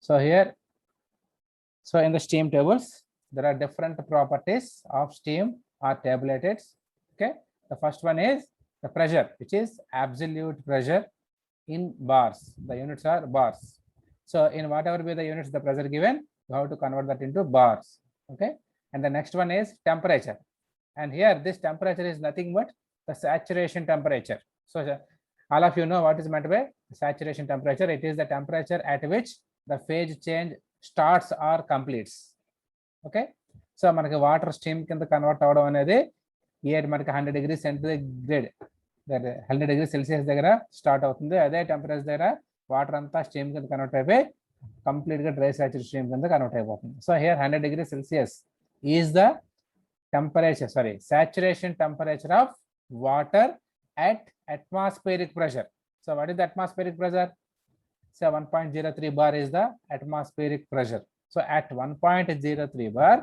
So here, so in the steam tables, there are different properties of steam or tabulated. Okay, the first one is the pressure, which is absolute pressure in bars. The units are bars. So in whatever be the units the pressure given, you have to convert that into bars. Okay, and the next one is temperature, and here this temperature is nothing but the saturation temperature. So all of you know what is meant by saturation temperature. It is the temperature at which the phase change starts or completes. Okay, so మనకి water steam కింద convert అవడం అనేది మనకి 100 degree centigrade 100 degree Celsius దగ్గర start అవుతుంది. అదే temperature దగ్గర water అంతా స్టీమ్ కింద కన్వర్ట్ అయిపోయి కంప్లీట్ గా డ్రై సాచురేషన్ స్టీమ్ కింద కన్వర్ట్ అయిపోతుంది. So here 100 degree Celsius is the temperature, sorry, saturation temperature of water at atmospheric pressure. So what is the atmospheric pressure? So 1.03 bar is the atmospheric pressure. So at 1.03 bar,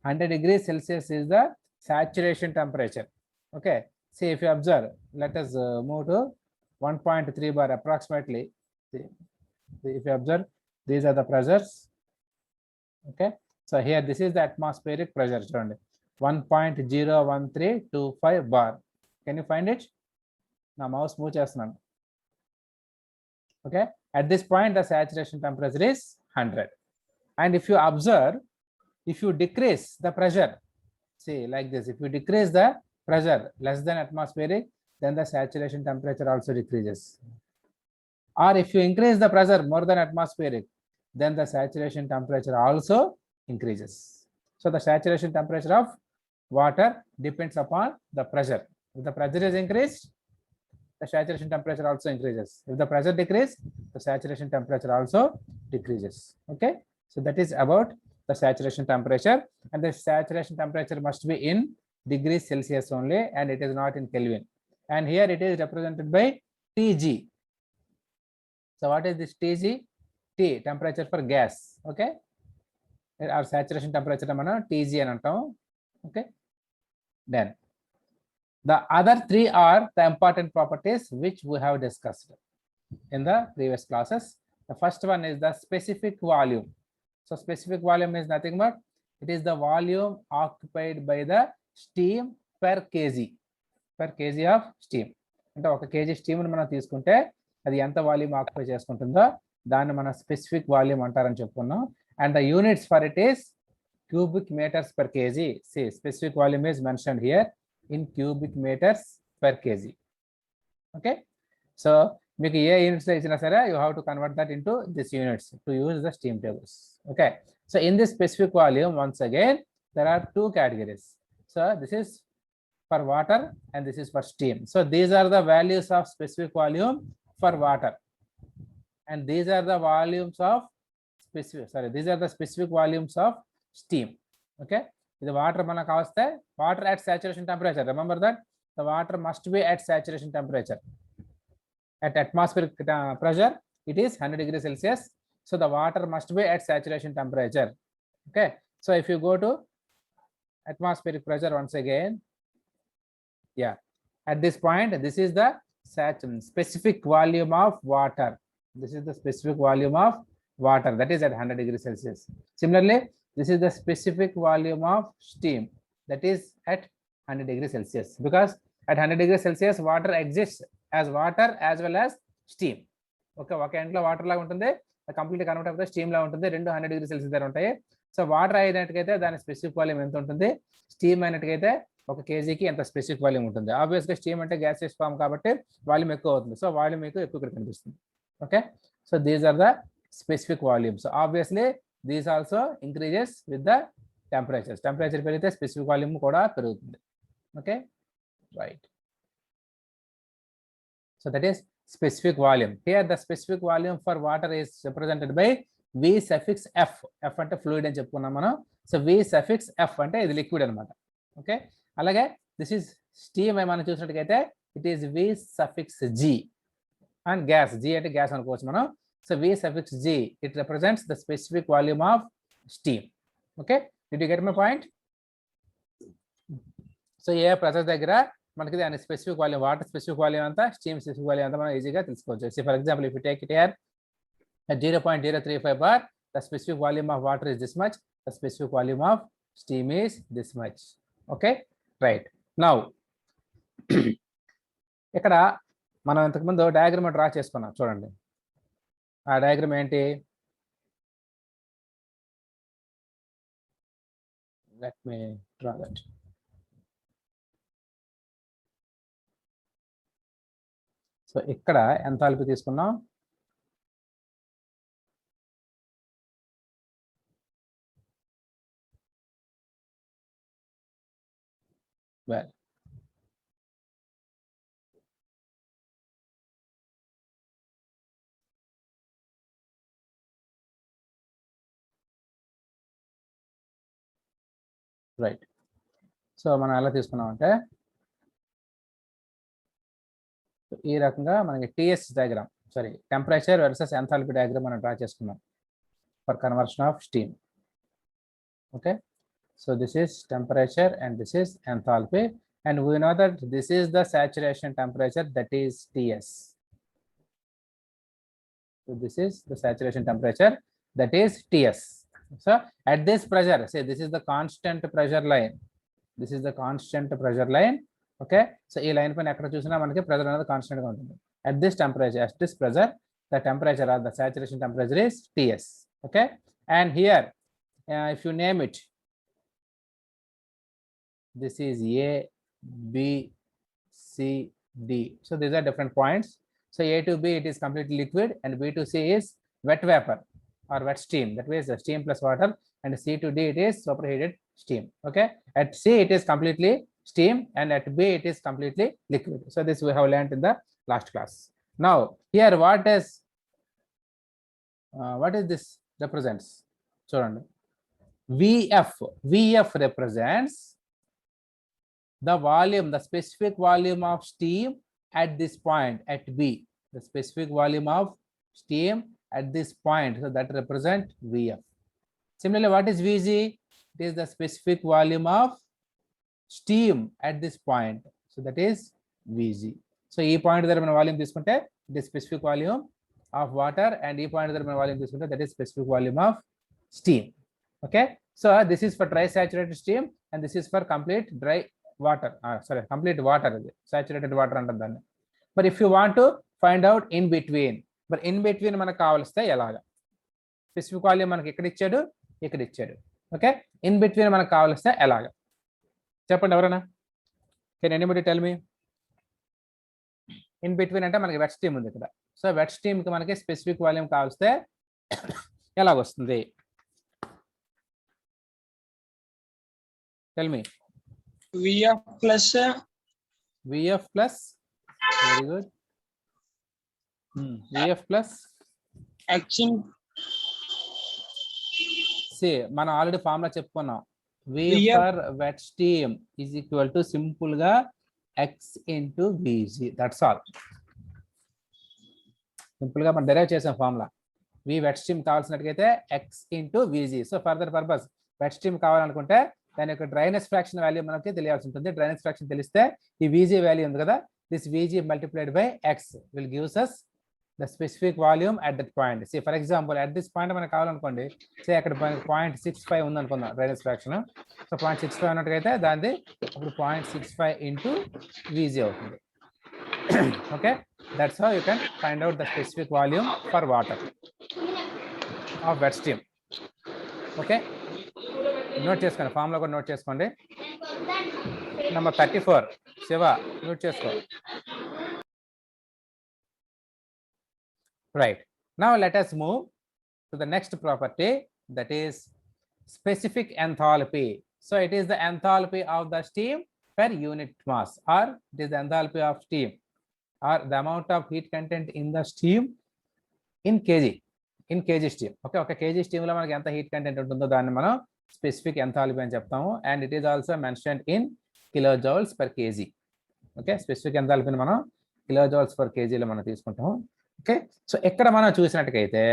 100 degrees Celsius is the saturation temperature. Okay, see if you observe, let us move to 1.3 bar approximately. If you observe, these are the pressures. Okay, so here this is the atmospheric pressure. 1.01325 bar. Can you find it? Now mouse move chestunanu. Okay, at this point the saturation temperature is 100. And if you observe, if you decrease the pressure, see like this, if you decrease the pressure less than atmospheric, then the saturation temperature also decreases. Or if you increase the pressure more than atmospheric, then the saturation temperature also increases. So the saturation temperature of water depends upon the pressure. If the pressure is increased, the saturation temperature also increases. If the pressure decreases, the saturation temperature also decreases. Okay, so that is about the saturation temperature, and the saturation temperature must be in degrees Celsius only, and it is not in Kelvin. And here it is represented by Tg. So what is this Tg? T, temperature for gas. Okay, our saturation temperature మనం Tg అని అంటాం. Okay, then the other three are the important properties which we have discussed in the previous classes. The first one is the specific volume. So specific volume is nothing but it is the volume occupied by the steam per kg of steam. అంటే ఒక KG steam ని మనం తీసుకుంటే అది ఎంత volume occupy చేసుకుంటుందో దాన్ని మనం specific volume అంటారని చెప్పుకున్నాం. And the units for it is cubic meters per kg. See, specific volume is mentioned here in cubic meters per kg. Okay, so మీకు ఏ యూనిట్స్ ఇచ్చినా సరే you have to convert that into this units to use the steam tables. Okay, so in this specific volume, once again there are two categories. So this is for water and this is for steam. So these are the values of specific volume for water, and these are the volumes of these are the specific volumes of steam. Okay, the water మనకు అవస్తే water at saturation temperature. Remember that the water must be at saturation temperature. At atmospheric pressure it is 100 degrees Celsius, so the water must be at saturation temperature. Okay, so if you go to atmospheric pressure once again, yeah, at this point this is the specific volume of water. This is the specific volume of water, that is at 100 degrees Celsius. Similarly, this is the specific volume of steam, that is at 100 degrees Celsius, because at 100 degrees Celsius water exists as water as well as steam. Okay, ఒక ఎండ్లో water లాగా ఉంటుంది, complete convert అవుతుంది steam లా ఉంటుంది, రెండు 100 degree Celsius దగ్గర ఉంటాయి. So water అయినట్టుకైతే దాని స్పెసిఫిక్ వాల్యూమ్ ఎంత ఉంటుంది, స్టీమ్ అయినట్టుకైతే ఒక కేజీకి ఎంత స్పెసిఫిక్ వాల్యూమ్ ఉంటుంది. ఆబ్వియస్గా స్టీమ్ అంటే గ్యాసియస్ ఫామ్ కాబట్టి వాల్యూమ్ ఎక్కువ అవుతుంది, సో వాల్యూమ్ మీకు ఎక్కువ ఇక్కడ కనిపిస్తుంది. Okay, so these are the specific volume. So obviously these also increases with the temperatures. Temperature పెరిగితే specific volume కూడా పెరుగుతుంది. Okay, right. So that is specific volume. Here the specific volume for water is represented by V suffix F. F అంటే fluid అని చెప్పుకున్నాం మనం. So V suffix F అంటే ఇది liquid అన్నమాట. ఓకే, అలాగే this is steam మనం చూసినట్టుగైతే it is V suffix G, and gas, G అంటే గ్యాస్ అనుకోవచ్చు మనం. So V suffix G, it represents the specific volume of steam. Okay, did you get my point? So A pressure దగ్గర మనకి దాని specific volume, water specific volume అంతా, steam specific volume అంతా మనం ఈజీగా తెలుసుకోవచ్చు. So for example if you take it here at 0.035 bar, the specific volume of water is this much, the specific volume of steam is this much. Okay, right. Now ఇక్కడ మనం ఇంతకుముందు diagram draw చేసుకున్నాం చూడండి. ఆ diagram ఏంటి? let me draw that. So ఇక్కడ enthalpy తీసుకున్నాం. well right. So మనం ఎలా తీసుకున్నాం అంటే ఈ రకంగా మనకి TS diagram, sorry temperature versus enthalpy diagram మనం డ్రా చేసుకున్నాం for conversion of steam. Okay, so this is temperature and this is enthalpy, and we know that this is the saturation temperature, that is TS. So this is the saturation temperature, that is TS. So at this pressure, say this is the constant pressure line, this is the constant pressure line. Okay, so ee line paina ekkada chusina manaki pressure another constant ga untundi. At this temperature, at this pressure, the temperature or the saturation temperature is TS. Okay, and here if you name it, this is A, B, C, D. So these are different points. So A to B it is completely liquid, and B to C is wet vapor or wet steam, that means the steam plus water, and C to D it is superheated steam. Okay, at C it is completely steam, and at B it is completely liquid. So this we have learned in the last class. Now here what is this represents? Chudandi, VF represents the volume, the specific volume of steam at this point, at B, the specific volume of steam at this point, so that represent VF. Similarly, what is VG? It is the specific volume of steam at this point, so that is VG. So e point there man volume తీసుకుంటే it is specific volume of water, and e point there man volume తీసుకుంటే that is specific volume of steam. Okay, so this is for dry saturated steam, and this is for complete dry water, complete water, saturated water అంటారు దాన్ని. But if you want to find out in between, but in between మనకు కావాల్స్తే ఎలాగా? Specific volume మనకి ఇక్కడ ఇచ్చాడు, ఇక్కడ ఇచ్చాడు. Okay, in between మనకు కావాల్స్తే ఎలాగా చెప్పండి ఎవరైనా? Can anybody tell me? In between అంటే మనకి వెట్ స్టీమ్ ఉంది ఇక్కడ. సో వెట్ స్టీమ్ కి మనకి స్పెసిఫిక్ వాల్యూమ్ కావాల్స్తే ఎలాగొస్తుంది? Tell me. VF plus VF plus, very good. VF plus action. See, మనం ఆల్రెడీ ఫార్ములా చెప్పుకున్నాం. V for wet steam is equal to simple గా X into VG. That's all. Simple గా మనం derive చేసాం formula. V wet steam కావాల్సినట్టుగైతే X into VG. So further purpose wet steam కావాలనుకుంటే దాని యొక్క డ్రైనెస్ ఫ్రాక్షన్ వాల్యూ మనకి తెలియాల్సి ఉంటుంది. డ్రైనెస్ ఫ్రాక్షన్ తెలిస్తే ఈ VG వాల్యూ ఉంది కదా, this VG multiplied by X will gives us the specific volume at that point. See, for example, at this point మనకు కావాలనుకోండి, సే అక్కడ 0.65 ఉంది అనుకుందాం డ్రైనెస్ ఫ్రాక్షన్. సో 0.65 ఉన్నట్టుగైతే దాన్ని అప్పుడు 0.65 into VG అవుతుంది. Okay, that's how you can find out the specific volume for water of wet steam. Okay, note చేసుకోండి, formula కూడా note చేసుకోండి. నెంబర్ 34 శివ నోట్ చేసుకో. Right, now let us move to the next property, that is specific enthalpy. So it is the enthalpy of the steam per unit mass, or it is the enthalpy of steam, or the amount of heat content in the steam in kg, in kg steam. Okay, okay, kg steam లో మనకి ఎంత heat content ఉంటుందో దాన్ని మనం specific enthalpy అని చెప్తాము, and it is also mentioned in kilojoules per kg. Okay, specific ఎంథాల్పీని మనం కిలోజౌల్స్ పర్ కేజీలో మనం తీసుకుంటాము. ఓకే, సో ఇక్కడ మనం చూసినట్టుకైతే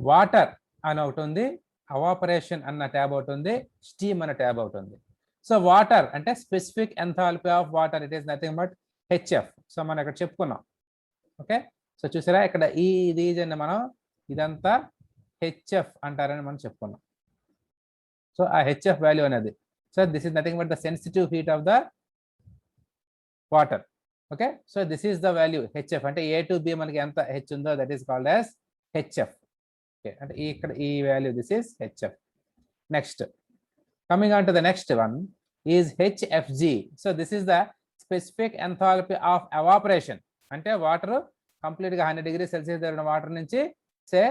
వాటర్ అని ఒకటి ఉంది, ఎవాపరేషన్ అన్న ట్యాబ్ ఒకటి ఉంది, స్టీమ్ అన్న ట్యాబ్ ఒకటి ఉంది. సో వాటర్ అంటే specific enthalpy of water, it is nothing but HF. So మనం ఇక్కడ చెప్పుకున్నాం. ఓకే, సో చూసారా ఇక్కడ ఈ రీజన్ మనం ఇదంతా హెచ్ఎఫ్ అంటారని మనం చెప్పుకున్నాం. సో ఆ హెచ్ఎఫ్ వాల్యూ అనేది, so this is nothing but the sensitive heat of the water. Okay, so this is the value HF అంటే ఏ టు బి మనకి ఎంత హెచ్ ఉందో that is called as HF. Okay, అంటే ఇక్కడ ఈ value this is HF. Next coming on to the next one is HFG. So this is the specific enthalpy of evaporation. అంటే water complete గా 100 degrees Celsius దగ్గర water నుంచి సే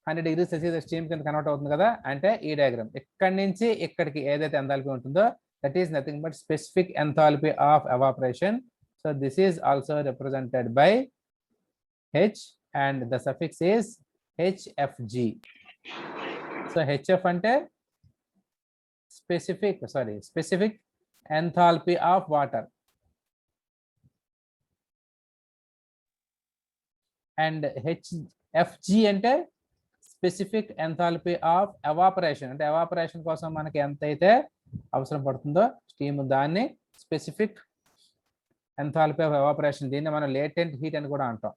100 degrees Celsius steam కింద convert అవుతుంది కదా. అంటే ఈ డయాగ్రామ్ ఇక్కడి నుంచి ఇక్కడికి ఏదైతే ఎంథాల్పీ ఉంటుందో that is nothing but specific enthalpy of evaporation. So this is also represented by H and the suffix is HFG. So HF ante specific enthalpy of water, and HFG ante specific enthalpy of evaporation. అంటే evaporation కోసం మనకి ఎంత అయితే అవసరం పడుతుందో steam దాన్ని specific enthalpy of evaporation, దీన్ని మనం లేటెంట్ హీట్ అని కూడా అంటాం.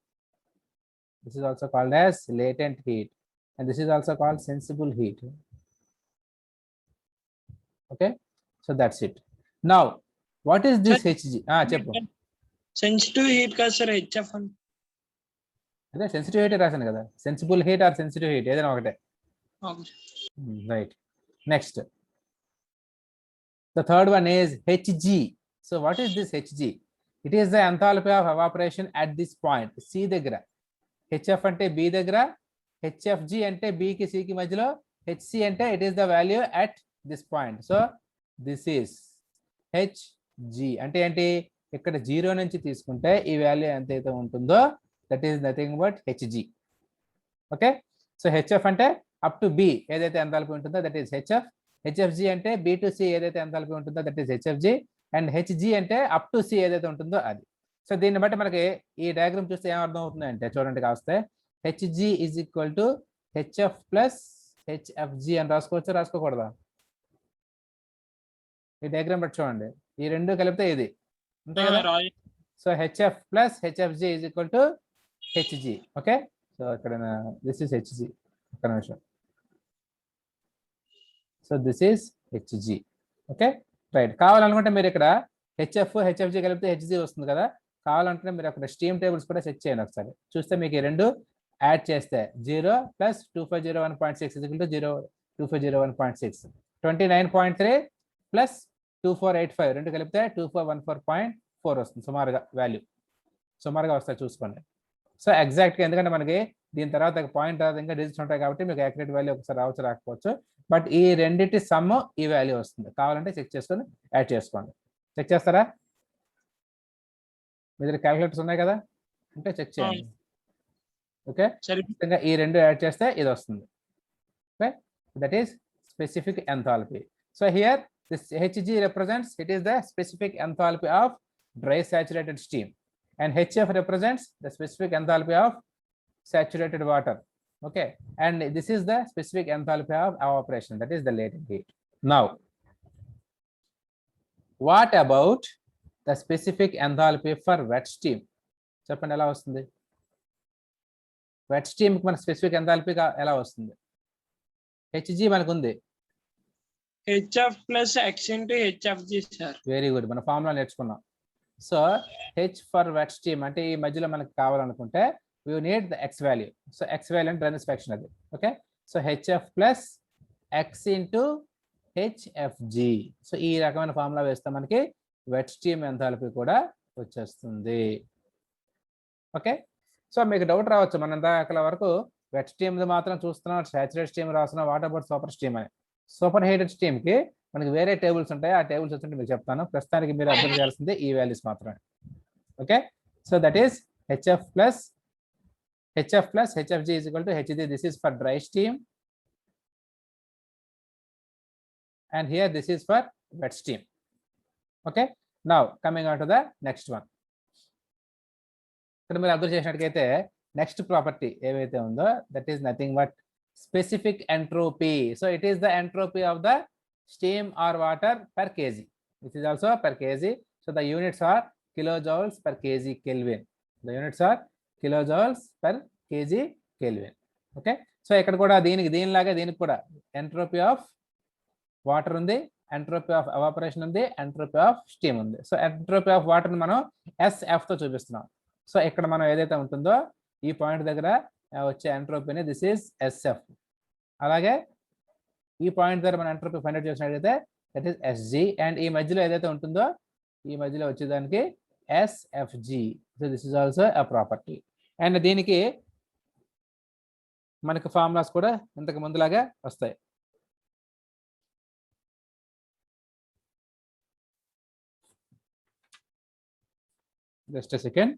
This is also called as latent heat and this is also called sensible heat. Okay, so that's it. Now what is this HG? చెప్పు. సెన్సిటివ్ హీట్ కదా sir HF అని? అదే sensitive heat రాశాను కదా, sensible heat are sensitive heat ఏదైనా ఒకటే. Right, next the third one is Hg. So what is this Hg? It is the enthalpy of evaporation at this point. C దగ్గర hf అంటే b దగ్గర, hfg అంటే b కి c కి మధ్యలో, hc అంటే it is the value at this point. So this is hg అంటే ఏంటి, ఇక్కడ 0 నుంచి తీసుకుంటే ఈ వాల్యూ ఎంతైతే ఉంటుందో that is nothing but hg. Okay, so hf అంటే అప్ టు b ఏదైతే ఎంథాల్పీ ఉంటుందో that is hf. HFG అంటే B టు C ఏదైతే ఎంథాల్పీ ఉంటుందో that is HFG, and HG అంటే అప్ టు C ఏదైతే ఉంటుందో అది. సో దీన్ని బట్టి మనకి ఈ డయాగ్రామ్ చూస్తే ఏం అర్థం అవుతుంది అంటే, చూడండి కాస్తే HG is equal to HF plus HFG అని రాసుకోవచ్చు, రాసుకోకూడదా? ఈ డయాగ్రామ్ బట్టి చూడండి, ఈ రెండు కలిపితే ఇది అంతే కదా. So HF plus HFG is equal to HG. Okay, so ఇక్కడ దిస్ ఈస్ HG. ఒక్క నిమిషం. So this is HG. Okay, right. కావాలనుకుంటే మీరు ఇక్కడ హెచ్ఎఫ్ హెచ్ఎఫ్జి కలిపితే హెచ్జి వస్తుంది కదా. కావాలంటే మీరు అక్కడ స్టీమ్ టేబుల్స్ కూడా సెట్ చేయండి ఒకసారి, చూస్తే మీకు ఈ రెండు యాడ్ చేస్తే 0 ప్లస్ 2501.6 0 2501.6 29.3 ప్లస్ 2485 రెండు కలిపితే 2414.4 వస్తుంది సుమారుగా వాల్యూ, సుమారుగా వస్తాయి చూసుకోండి. సో ఎగ్జాక్ట్గా ఎందుకంటే మనకి దీని తర్వాత పాయింట్ తర్వాత ఇంకా డిజిట్స్ ఉంటాయి కాబట్టి మీకు యాక్యురేట్ వాల్యూ ఒకసారి రావచ్చు రాకపోవచ్చు, బట్ ఈ రెండింటి సమ్ ఈ వాల్యూ వస్తుంది. కావాలంటే చెక్ చేసుకొని యాడ్ చేసుకోండి. చెక్ చేస్తారా? మీ దగ్గర క్యాలిక్యులేటర్స్ ఉన్నాయి కదా, అంటే చెక్ చేయండి. ఓకే, ఈ రెండు యాడ్ చేస్తే ఇది వస్తుంది. Okay, that is specific enthalpy. So here this HG represents it is the specific enthalpy of dry saturated steam, and HF represents the specific enthalpy of saturated water. Okay, and this is the specific enthalpy of evaporation, that is the latent heat. Now what about the specific enthalpy for wet steam? చెప్పండి ఎలా వస్తుంది? Wet steam కి మన specific enthalpy ఎలా వస్తుంది? Hg మనకు ఉంది HF plus X into HFG sir. Very good, మన ఫార్ములా నేర్చుకున్నాం. So H for wet steam అంటే ఈ మధ్యలో మనకు కావాలనుకుంటే we need the X value. So X value అంటే డ్రైనేజ్ ఫ్రాక్షన్ అది. Okay, so HF plus X into HFG. So ఈ రకమైన ఫార్ములా వేస్తే మనకి వెట్ స్టీమ్ ఎంథాల్పీ కూడా వచ్చేస్తుంది. ఓకే, సో మీకు డౌట్ రావచ్చు, మనం దాకా వరకు వెట్ స్టీమ్ మాత్రం చూస్తున్నాం, సాచురేట్ స్టీమ్ రాస్తున్నాం, వాట్ అబౌట్ సూపర్ స్టీమ్ అని. సూపర్ హీటెడ్ స్టీమ్ కి మనకి వేరే టేబుల్స్ ఉంటాయి, ఆ టేబుల్స్ వచ్చి మీకు చెప్తాను. ప్రస్తుతానికి మీరు అర్థం చేయాల్సింది ఈ వాల్యూస్ మాత్రమే. Okay, so that is HF plus HFG is equal to HG. This is for dry steam, and here this is for wet steam. Okay, now coming on to the next one. ఇక్కడ మీరు observe చేసినట్లయితే next property ఏవైతే ఉందో that is nothing but specific entropy. So it is the entropy of the steam or water per kg. This is also per kg. So the units are kilojoules per kg Kelvin. The units are kilojoules per kg Kelvin. Okay, so ఇక్కడ కూడా దీనిలాగే దీనికి కూడా entropy of water ఉంది, entropy of evaporation ఉంది, entropy of steam ఉంది. So entropy of water మనం SF తో చూపిస్తున్నాం. సో ఇక్కడ మనం ఏదైతే ఉంటుందో ఈ పాయింట్ దగ్గర వచ్చే ఎంట్రోపీని దిస్ ఈజ్ SF. అలాగే ఈ పాయింట్ దగ్గర మనం ఎంట్రోపీ ఫైండ్ అవుట్ చేసినట్లయితే దట్ ఈస్ SG. అండ్ ఈ మధ్యలో ఏదైతే ఉంటుందో ఈ మధ్యలో వచ్చేదానికి SFG. So this is also a property. And దీనికి మనకి ఫార్ములాస్ కూడా ఇంతకు ముందులాగా వస్తాయి. Just second.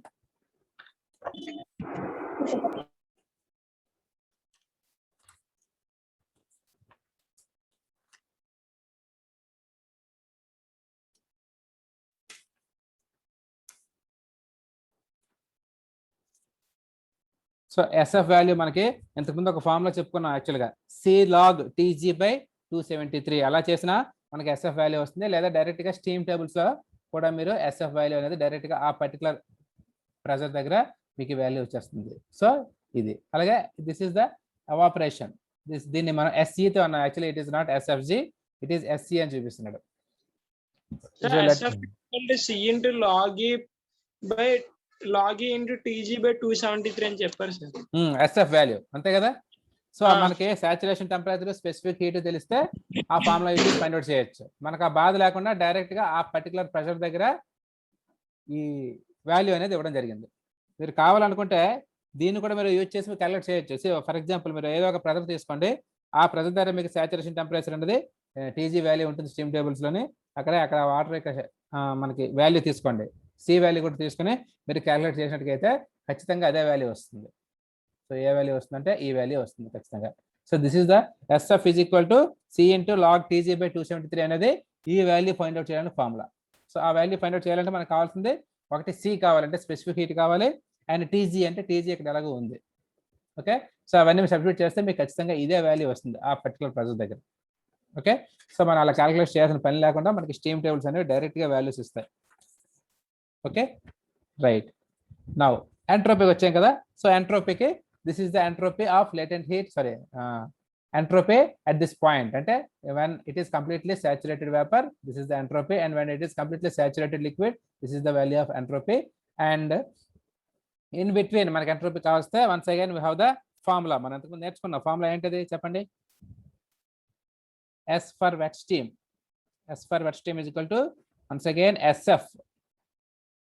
So SF value మనకి ఇంతకుముందు ఒక ఫార్ములా చెప్పుకున్నాం యాక్చువల్గా C log TG/273. అలా చేసినా మనకి SF వాల్యూ వస్తుంది. లేదా డైరెక్ట్గా స్టీమ్ టేబుల్స్లో కూడా మీరు SF వాల్యూ అనేది డైరెక్ట్గా ఆ పర్టికులర్ ప్రెజర్ దగ్గర మీకు వాల్యూ వచ్చేస్తుంది. సో ఇది అలాగే దిస్ ఈస్ ద ఎవాపరేషన్. దీన్ని మనం SCతో అన్నాం. Actually it is not SFG, it is SC అని చూపిస్తున్నాడు. C into log E into TG/273 అని చెప్పారు సార్. SF వాల్యూ అంతే కదా. సో మనకి సాచురేషన్ టెంపరేచర్, స్పెసిఫిక్ హీట్ తెలిస్తే ఆ ఫార్ములా యూజ్ ఫైండ్ అవుట్ చేయొచ్చు. మనకు ఆ బాధ లేకుండా డైరెక్ట్ గా ఆ పర్టికులర్ ప్రెషర్ దగ్గర ఈ వాల్యూ అనేది ఇవ్వడం జరిగింది. మీరు కావాలనుకుంటే దీన్ని కూడా మీరు యూజ్ చేసి క్యాలిక్యులేట్ చేయొచ్చు. ఫర్ ఎగ్జాంపుల్ మీరు ఏదో ఒక ప్రెజర్ తీసుకోండి, ఆ ప్రెజర్ దగ్గర మీకు సాచురేషన్ టెంపరేచర్ అనేది TG వాల్యూ ఉంటుంది స్టీమ్ టేబుల్స్ లోని. అక్కడ వాటర్ యొక్క మనకి వాల్యూ తీసుకోండి, C వాల్యూ కూడా తీసుకుని మీరు క్యాలిక్యులేట్ చేసినట్టుగైతే ఖచ్చితంగా అదే వాల్యూ వస్తుంది. సో ఏ వాల్యూ వస్తుందంటే ఈ వాల్యూ వస్తుంది ఖచ్చితంగా. So this is the SF is equal to C into log TG/273 అనేది ఈ వాల్యూ ఫైండ్ అవుట్ చేయడానికి ఫార్ములా. సో ఆ వాల్యూ ఫైండ్ అవుట్ చేయాలంటే మనకు కావాల్సింది ఒకటి C కావాలంటే స్పెసిఫిక్ హీట్ కావాలి, అండ్ TG అంటే TG ఇక్కడ ఎలాగో ఉంది. ఓకే, సో అవన్నీ సబ్స్టిట్యూట్ చేస్తే మీకు ఖచ్చితంగా ఇదే వాల్యూ వస్తుంది ఆ పర్టికులర్ ప్రెజర్ దగ్గర. ఓకే, సో మనం అలా క్యాలిక్యులేట్ చేయాల్సిన పని లేకుండా మనకి స్టీమ్ టేబుల్స్ అనేవి డైరెక్ట్గా వాల్యూస్ ఇస్తాయి. Okay right. నౌ ఎంట్రోపీకి వచ్చాం కదా. సో ఎంట్రోపీకి this is the entropy of latent heat, entropy at this point అంటే when it is completely saturated vapor, this is the entropy, and when it is completely saturated liquid, this is the value of entropy. And in between మనకి entropy కావస్తే once again we have the formula. మనం ఇంతకు ముందు నేర్చుకున్న formula ఏంటిది చెప్పండి? S for wet steam is equal to once again SF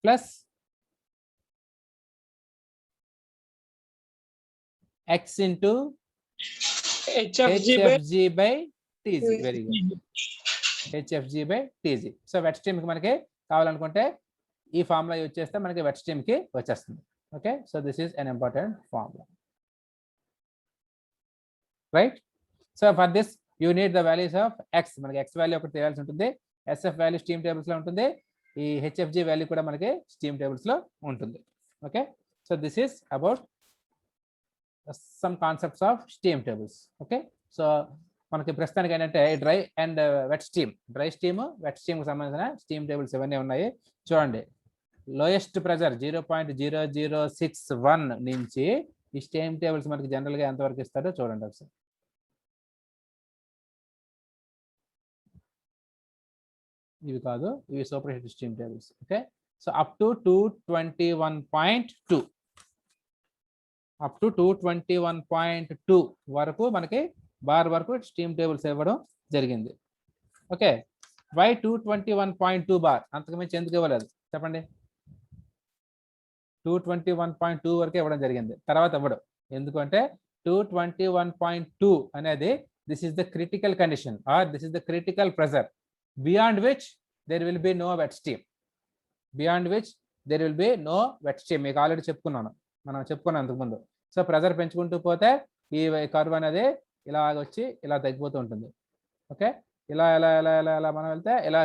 plus X into HFG by TG. Very good, HFG by TG. So wet stream కి మనకి కావాలనుకుంటే ఈ ఫార్ములా యూజ్ చేస్తే మనకి వెట్ స్ట్రీమ్ కి వచ్చేస్తుంది. Okay, so this is an important formula, right. So for this you need the values of X. మనకి X value ఒకటి తెలియాల్సి ఉంటుంది, SF వాల్యూ స్టీమ్ టేబుల్స్ లో ఉంటుంది, ఈ HFG వాల్యూ కూడా మనకి స్టీమ్ టేబుల్స్ లో ఉంటుంది. Okay, so this is about some concepts of steam tables. Okay, so మనకి ప్రస్తుతానికి ఏంటంటే dry and wet steam, dry steam, wet steam కి సంబంధించిన స్టీమ్ టేబుల్స్ ఇవన్నీ ఉన్నాయి. చూడండి, లోయెస్ట్ ప్రెజర్ 0.0061 నుంచి ఈ స్టీమ్ టేబుల్స్ మనకి జనరల్ గా ఎంతవరకు ఇస్తారో చూడండి ఒకసారి. ఇవి కాదు, ఇవి super heat steam tables. Okay, so up to 221.2 221.2 వరకు మనకి బార్ వరకు స్టీమ్ టేబుల్స్ ఇవ్వడం జరిగింది. Okay, why 221.2 bar? అంతకు మించి ఎందుకు ఇవ్వలేదు చెప్పండి? 221.2 వరకే ఇవ్వడం జరిగింది, తర్వాత ఇవ్వడం. ఎందుకంటే 221.2 అనేది this is the critical condition or this is the critical pressure beyond which there will be no wet steam. Beyond which there will be no wet steam. మీకు ఆల్రెడీ మనం చెప్పుకున్నాం అంతకుముందు. సో ప్రెజర్ పెంచుకుంటూ పోతే ఈ కర్వ్ అనేది ఇలా వచ్చి ఇలా తగ్గిపోతూ ఉంటుంది. ఓకే, ఇలా ఇలా ఇలా ఇలా ఇలా మనం వెళ్తే ఇలా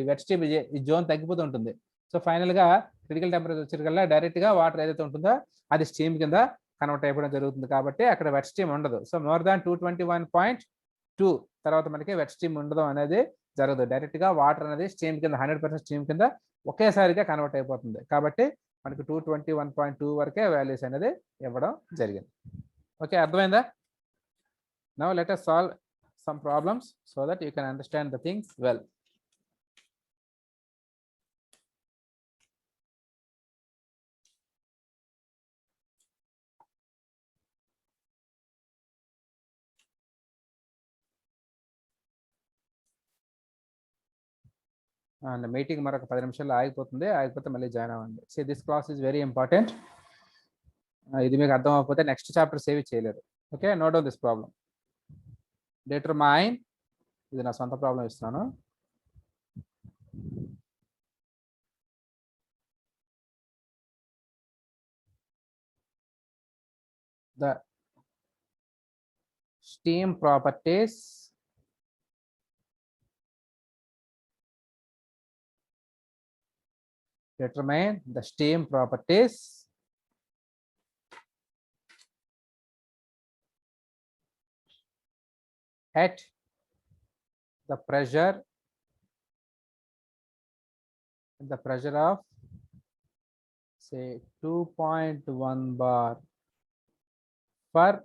వెట్ స్టీమ్ ఈ జోన్ తగ్గిపోతూ ఉంటుంది. సో ఫైనల్ గా క్రిటికల్ టెంపరేచర్ వచ్చేకల్లా డైరెక్ట్ గా వాటర్ ఏదైతే ఉంటుందో అది స్టీమ్ కింద కన్వర్ట్ అయిపోవడం జరుగుతుంది. కాబట్టి అక్కడ వెట్ స్టీమ్ ఉండదు. సో మోర్ దాన్ 221.2 తర్వాత మనకి వెట్ స్టీమ్ ఉండదు అనేది జరగదు. డైరెక్ట్ గా వాటర్ అనేది స్టీమ్ కింద 100% స్టీమ్ కింద ఒకేసారిగా కన్వర్ట్ అయిపోతుంది. కాబట్టి మనకి 221.2 వరకే వాల్యూస్ అనేది ఇవ్వడం జరిగింది. ఓకే, అర్థమైందా? Now let us solve some problems so that you can understand the things well. And meeting మరొక 10 నిమిషాల్లో ఆగిపోతుంది, ఆగిపోతే మళ్ళీ జాయిన్ అవ్వండి. See, this class is very important. ఇది మీకు అర్థం అవ్వకపోతే నెక్స్ట్ చాప్టర్ సేవ్ చేయలేరు. Okay, note down this problem. Determine, ఇది నా సొంత ప్రాబ్లం ఇస్తున్నాను. The steam properties determine the steam properties at the pressure of say 2.1 bar for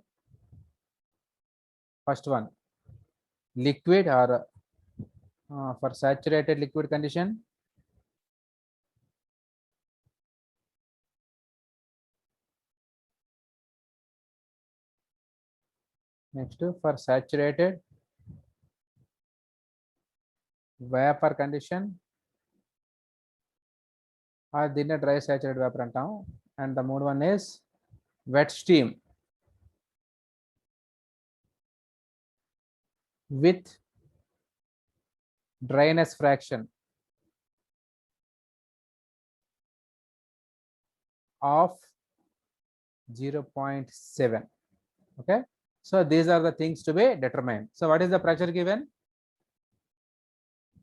first one liquid or for saturated liquid condition, next for saturated vapor condition or దీన్ని dry saturated vapor అంటాం, and the third one is wet steam with dryness fraction of 0.7. okay, so these are the things to be determined. So what is the pressure given?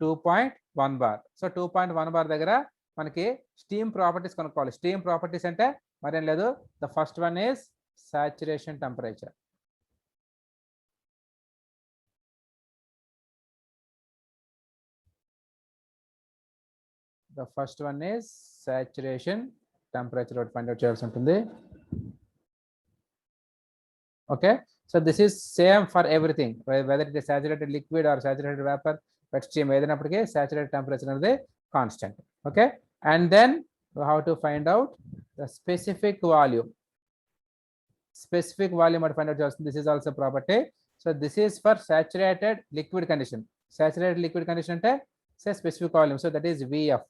2.1 bar. so 2.1 bar దగ్గర మనకి steam properties కనుక్కోవాలి. Steam properties అంటే మరేం లేదు, the first one is saturation temperature. the first one is saturation temperature ఒకటి find out చేయాల్సి ఉంటుంది. okay, so this is same for everything, whether it is saturated liquid or saturated vapor, wet steam ఏదైనప్పటికీ saturated temperature అనేది constant. okay, and then we have to find out the specific volume. specific volume at find out చేయాల్సి, this is also property. so this is for saturated liquid condition. saturated liquid condition అంటే say specific volume, so that is Vf,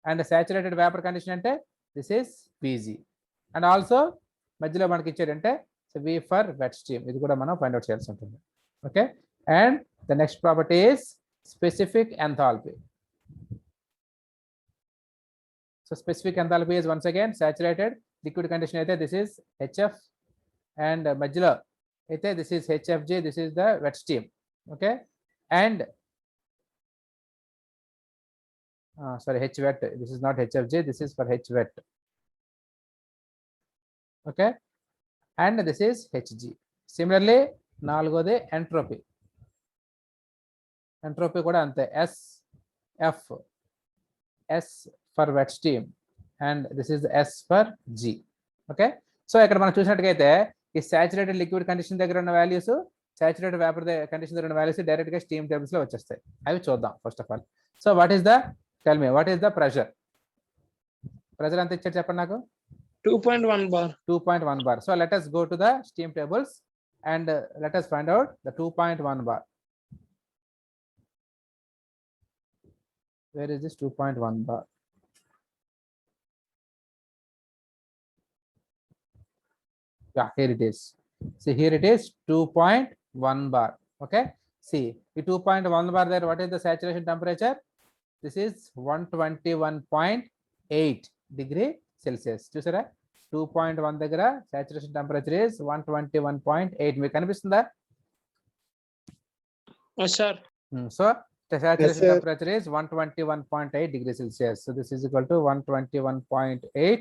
and saturated vapor condition అంటే this is Vg, and also మధ్యలో మనకి ఇచ్చాడంటే so V for wet steam, ఇది కూడా మనం find out చేయాల్సి ఉంటుంది. okay, and the next property is specific enthalpy. so specific enthalpy is once again saturated liquid condition అయితే this is Hf, and మధ్యలో అయితే this is Hfg, this is the wet steam. okay, and sorry, H wet, this is not Hfg, this is for H wet. okay, and this is Hg. similarly నాలుగోది entropy. Entropy కూడా అంతే, Sf, S for wet steam, and this is S for G. okay, so ఇక్కడ మనం చూసినట్టుగైతే ఈ saturated liquid condition దగ్గర ఉన్న values, saturated vapour condition దగ్గర ఉన్న వాల్యూస్ డైరెక్ట్ గా స్టీమ్ టేబుల్స్ లో వచ్చేస్తాయి. అవి చూద్దాం first of all. So what is the, tell me what is the pressure? Pressure ఎంత ఇచ్చారు చెప్పండి నాకు? 2.1 bar. 2.1 bar. So let us go to the steam tables and let us find out the 2.1 bar. Where is this 2.1 bar? Yeah, here it is. See, here it is 2.1 bar. okay, see the 2.1 bar there, what is the saturation temperature? This is 121.8 degree Celsius. చూసారా, 2.1 దగ్గర saturation temperature is 121.8. మీకు కనిపిస్తుందా? Yes, sir. So the saturation temperature is 121.8 degree Celsius. So this is equal to 121.8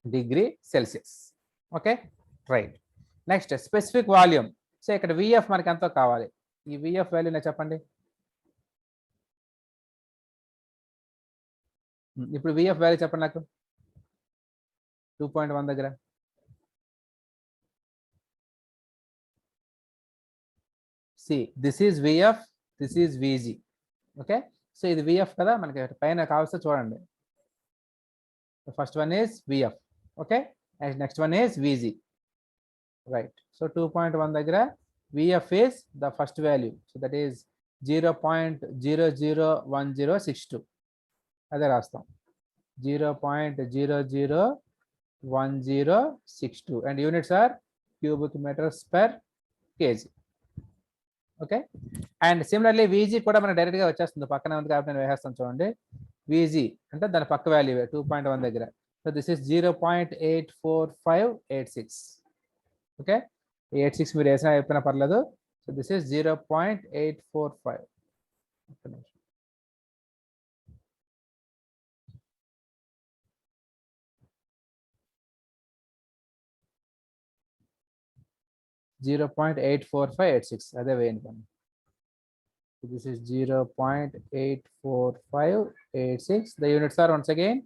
degree Celsius. okay, right. next specific volume. So ఇక్కడ Vf మనకి ఎంతో కావాలి. ఈ Vf value నేను చెప్పండి. ఇప్పుడు Vf వాల్యూ చెప్పండి నాకు 2.1 దగ్గర. see this is vf, this is vg. Okay, so ఇది vf కదా, మనకి పైన కావాల్సి చూడండి. The first one is vf. Okay, and next one is vg, right? So 2.1 దగ్గర vf is the first value, so that is 0.001062. అదే రాస్తాం 0.001062, and units are cubic meters per kg. Okay, and similarly VG కూడా మనకు direct గా వచ్చేస్తుంది, పక్కన ఉంది కాబట్టి నేను వేసేస్తాను చూడండి. VG అంటే దాని పక్క వాల్యూ 2.1 దగ్గర. So this is 0.84586. ఓకే, 86 మీరు వేసినా చెప్పినా పర్లేదు. So this is 0.845. 0.84586, అదే వేయండి పని. This is 0.84586. The units are once again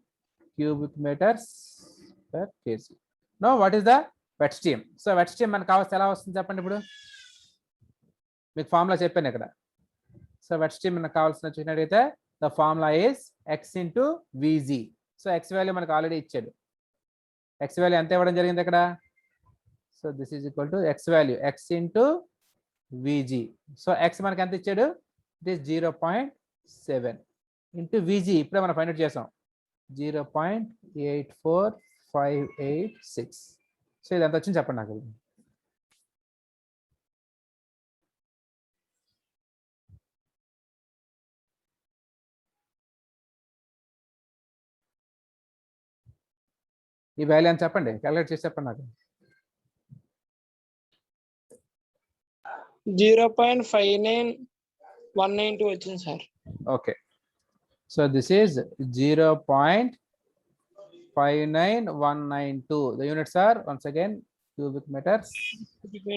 cubic meters per kg. Now what is the wet stream? So wet stream మనకు కావాల్సి ఎలా వస్తుంది చెప్పండి. ఇప్పుడు మీకు ఫార్ములా చెప్పాను ఇక్కడ. సో wet stream మనకు కావాల్సిన చూసినట్టయితే the formula is x into vg. So x value మనకు ఆల్రెడీ ఇచ్చాడు. x వాల్యూ ఎంత ఇవ్వడం జరిగింది ఇక్కడ? So this is equal to x value x into vg. So x మనకి ఎంత ఇచ్చాడు? It is 0.7 into vg. ఇప్పుడే మనం ఫైండ్ అవుట్ చేసాం 0.84586. సో ఇది ఎంత వచ్చింది చెప్పండి నాకు. ఈ వాల్యూ అని చెప్పండి, క్యాలిక్యులేట్ చేసి చెప్పండి నాకు. 0.59192 వచ్చింది sir. Okay, so this is 0.59192. The units are once again cubic meters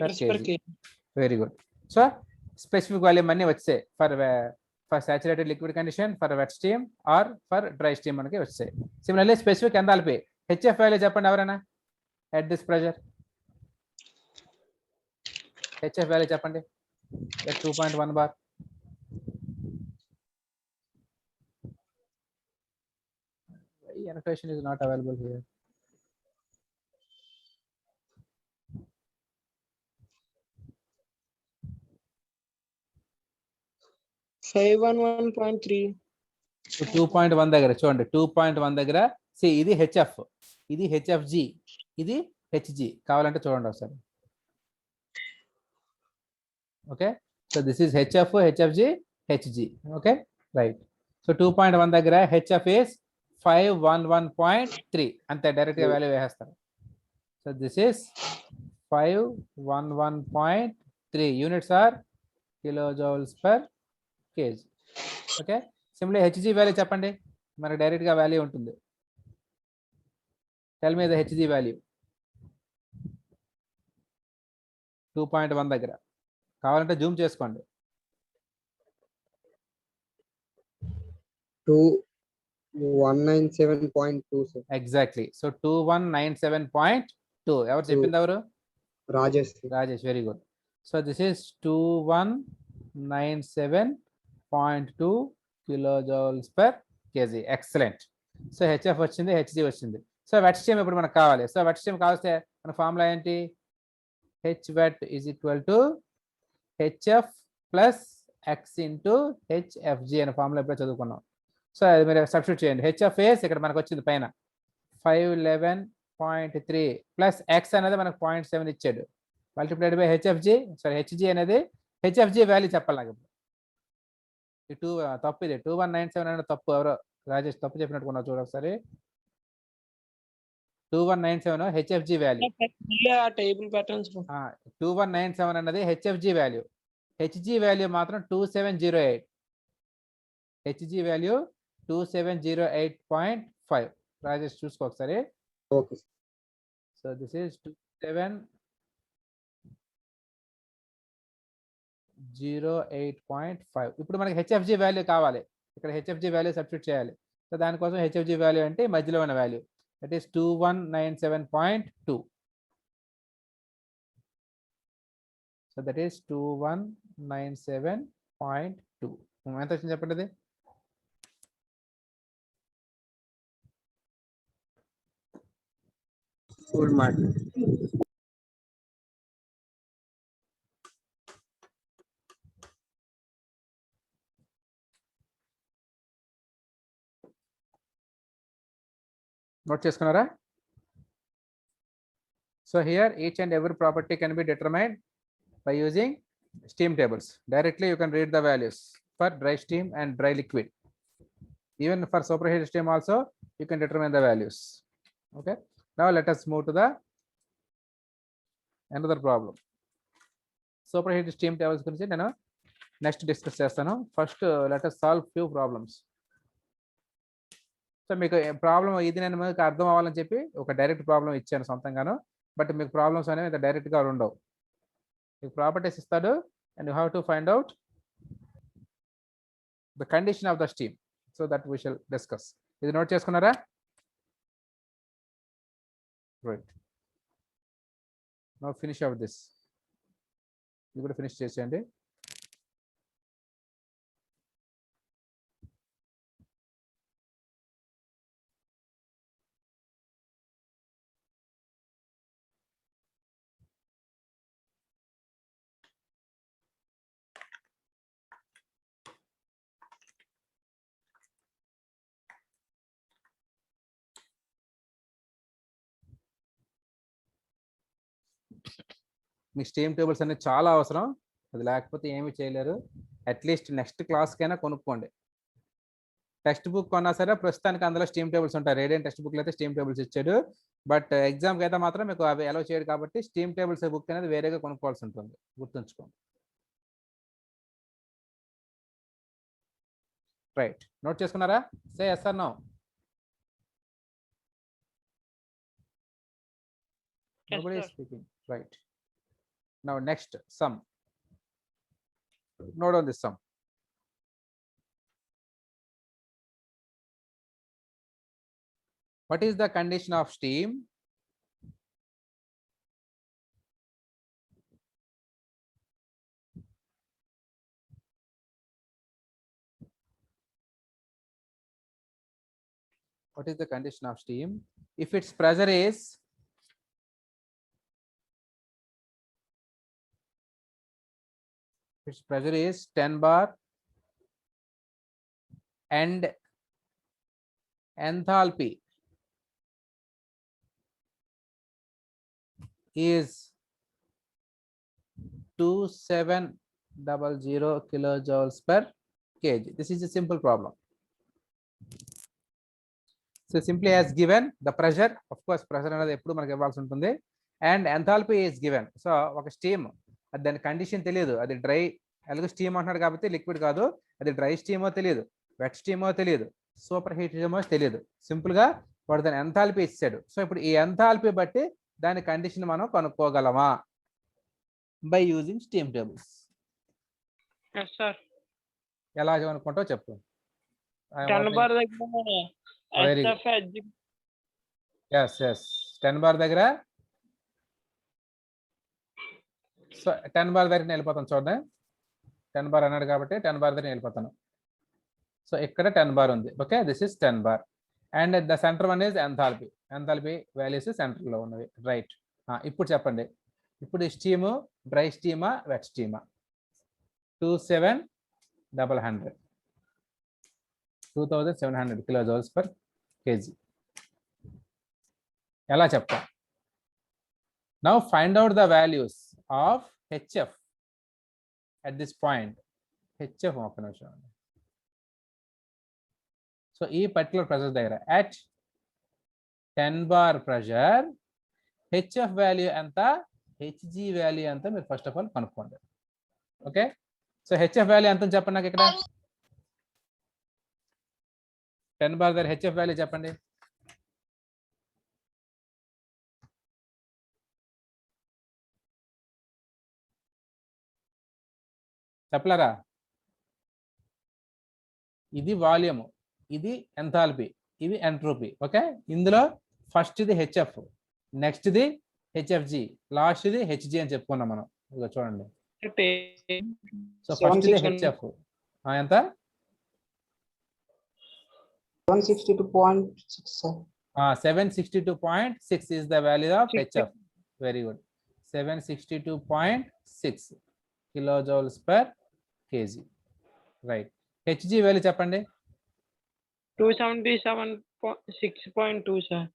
per kg. Very good. So specific value అన్నీ వచ్చాయి for saturated liquid condition, for wet steam or for dry steam మనకి వచ్చాయి. Similarly specific enthalpy HF value చెప్పండి ఎవరైనా at this pressure. HF value చెప్పండి at 2.1 bar. Annotation is not available here. So 2.1 దగ్గర చూడండి, 2.1 దగ్గర see ఇది హెచ్ఎఫ్, ఇది హెచ్ఎఫ్జి, ఇది హెచ్జి. కావాలంటే చూడండి ఒకసారి. Okay, so this is HF, HFG, HG. Okay, right. So 2.1 దగ్గర హెచ్ఎఫ్ ఇస్ 511.3, అంతే డైరెక్ట్ గా వాల్యూ వేసేస్తారు. So this is 511.3. Units are kilojoules per kg. Okay, simply HG value చెప్పండి, మనకు డైరెక్ట్ గా వాల్యూ ఉంటుంది. Tell me the HG value 2.1 దగ్గర. కావాలంటే జూమ్ చేసుకోండి. 2197.2 sir. ఎగ్జాక్ట్లీ. సో 2197.2. ఎవరు చెప్పింది? ఎవరు? Rajesh. Rajesh, very good. So this is 2197.2 kilojoules per KG. Excellent. So HF వచ్చింది, హెచ్జి వచ్చింది. సో వెట్ స్టీమ్ ఇప్పుడు మనకు కావాలి. సో వెట్ స్టీమ్ కావాల్స్తే మన ఫార్ములా ఏంటి? H wet is equal to HF plus X into HFG అనే ఫార్ములా ఎప్పుడో చదువుకున్నాం. సో అది మీరు సబ్స్టిట్యూట్ చేయండి. హెచ్ఎఫ్ ఏస్ ఇక్కడ మనకు వచ్చింది పైన 511.3 ప్లస్ ఎక్స్ అనేది మనకు 0.7 ఇచ్చాడు, multiplied by HFG. Sorry, HG అనేది హెచ్ఎఫ్జి వాల్యూ చెప్పాలి నాకు. ఈ తప్పు, ఇది 2197 అనేది తప్పు. ఎవరో రాజేష్ తప్పు చెప్పినట్టుకున్నా చూడ ఒకసారి. 2197 హెచ్ఎఫ్జి వాల్యూ. 2197 అన్నది హెచ్ఎఫ్జి వాల్యూ. హెచ్జి వాల్యూ మాత్రం 2708. HG value 2708.5. రాజేష్ చూసుకో ఒకసారి. Okay, so this is 2708.5. ఇప్పుడు మనకి హెచ్ఎఫ్జి వాల్యూ కావాలి. ఇక్కడ హెచ్ఎఫ్జి వాల్యూ సబ్స్టిట్యూట్ చేయాలి. సో దానికోసం హెచ్ఎఫ్జి వాల్యూ అంటే మధ్యలో ఉన్న value, that is 2197.2. So that is 2197.2. 97.2. ఎంత వచ్చింది చెప్పండి అది? Full mark. నోట్ చేసుకున్నారా? So here each and every property can be determined by using steam tables. Directly you can read the values for dry steam and dry liquid. Even for superheated steam also you can determine the values. Okay. Now let us move to the another problem. Superheated steam tables గురించి నేను next discuss చేస్తాను. First let us solve few problems. So మీకు problem ఇది నేను మీకు అర్థం అవ్వాలని చెప్పి ఒక డైరెక్ట్ ప్రాబ్లం ఇచ్చాను సొంతంగాను. బట్ మీకు ప్రాబ్లమ్స్ అనేవి ఇంత డైరెక్ట్గా ఉండవు. మీకు ప్రాపర్టీస్ ఇస్తాడు and you have to find out the condition of the steam. So that we shall discuss. ఇది నోట్ చేసుకున్నారా? Right. Now finish off this. ఇది కూడా ఫినిష్ చేసేయండి. మీ స్టీమ్ టేబుల్స్ అనేది చాలా అవసరం. అది లేకపోతే ఏమి చేయలేరు. అట్లీస్ట్ నెక్స్ట్ క్లాస్కైనా కొనుక్కోండి. టెక్స్ట్ బుక్ కొన్నా సరే ప్రస్తుతానికి అందులో స్టీమ్ టేబుల్స్ ఉంటాయి. రేడియన్ టెక్స్ట్ బుక్లో అయితే స్టీమ్ టేబుల్స్ ఇచ్చాడు. బట్ ఎగ్జామ్కి అయితే మాత్రం మీకు అవి అలౌ చేయడు కాబట్టి స్టీమ్ టేబుల్స్ బుక్ అనేది వేరేగా కొనుక్కోవాల్సి ఉంటుంది. గుర్తుంచుకోండి. రైట్. నోట్ చేసుకున్నారా? Say yes or no? Nobody is speaking. Right. Now next sum. Note on this sum. What is the condition of steam? What is the condition of steam if its pressure is its pressure is 10 bar and enthalpy is 2700 kilojoules per kg. This is a simple problem. So simply as given the pressure, of course pressure అనేది ఎప్పుడు మనకి ఇవ్వాల్సి ఉంటుంది, and enthalpy is given. So ఒక steam అది దాని condition తెలియదు, అది డ్రై అలాగే స్టీమ్ అంటున్నాడు కాబట్టి లిక్విడ్ కాదు, అది డ్రై స్టీమో తెలియదు, వెట్ స్టీమో తెలియదు, సూపర్ హీట్ స్టీమో తెలియదు. సింపుల్ గా వాడు దాని ఎంథాల్పీ ఇచ్చాడు. సో ఇప్పుడు ఈ ఎంథాల్పీ బట్టి దాని కండిషన్ మనం కనుక్కోగలమా బై యూజింగ్ స్టీమ్ టేబుల్స్? ఎలా కనుక్కుంటావు చెప్పు. Very good. Yes yes 10 bar దగ్గర. సో 10 బార్ దగ్గర వెళ్ళిపోతాను చూడండి. 10 బార్ అన్నాడు కాబట్టి 10 బార్ దగ్గర వెళ్ళిపోతాను. సో ఇక్కడ 10 బార్ ఉంది. Okay, this is 10 bar and the centre one is enthalpy. Enthalpy values centre లో ఉన్నవి. రైట్. ఇప్పుడు చెప్పండి, ఇప్పుడు స్టీము డ్రై స్టీమా వెట్ స్టీమా? 2700 kilojoules per kg. ఎలా చెప్తాం? Now find out the values of HF at this point. HF ఒక నిమిషం. సో ఈ పర్టికులర్ ప్రెషర్ దగ్గర at 10 bar pressure HF value ఎంత, హెచ్జి వాల్యూ ఎంత మీరు ఫస్ట్ ఆఫ్ ఆల్ కనుక్కోండి. ఓకే, సో హెచ్ఎఫ్ వాల్యూ ఎంత చెప్పండి నాకు ఇక్కడ. 10 bar దగ్గర హెచ్ఎఫ్ వాల్యూ చెప్పండి. చెప్పలేరా? ఇది వాల్యూమ్, ఇది ఎంథాల్పీ, ఇది ఎంట్రోపీ. ఓకే, ఇందులో ఫస్ట్ ఇది హెచ్ఎఫ్, నెక్స్ట్ ఇది హెచ్ఎఫ్జి, లాస్ట్ ఇది హెచ్జి అని చెప్పుకున్నాం మనం. ఇదిగో చూడండి, సో ఫస్ట్ ది 760 హెచ్ఎఫ్ ఎంత 162.6 sir. 762.6 is the value of HF. Very good. 762.6 kilojoules per kg. Right. Hg value చెప్పండి. 277.6.2 sir.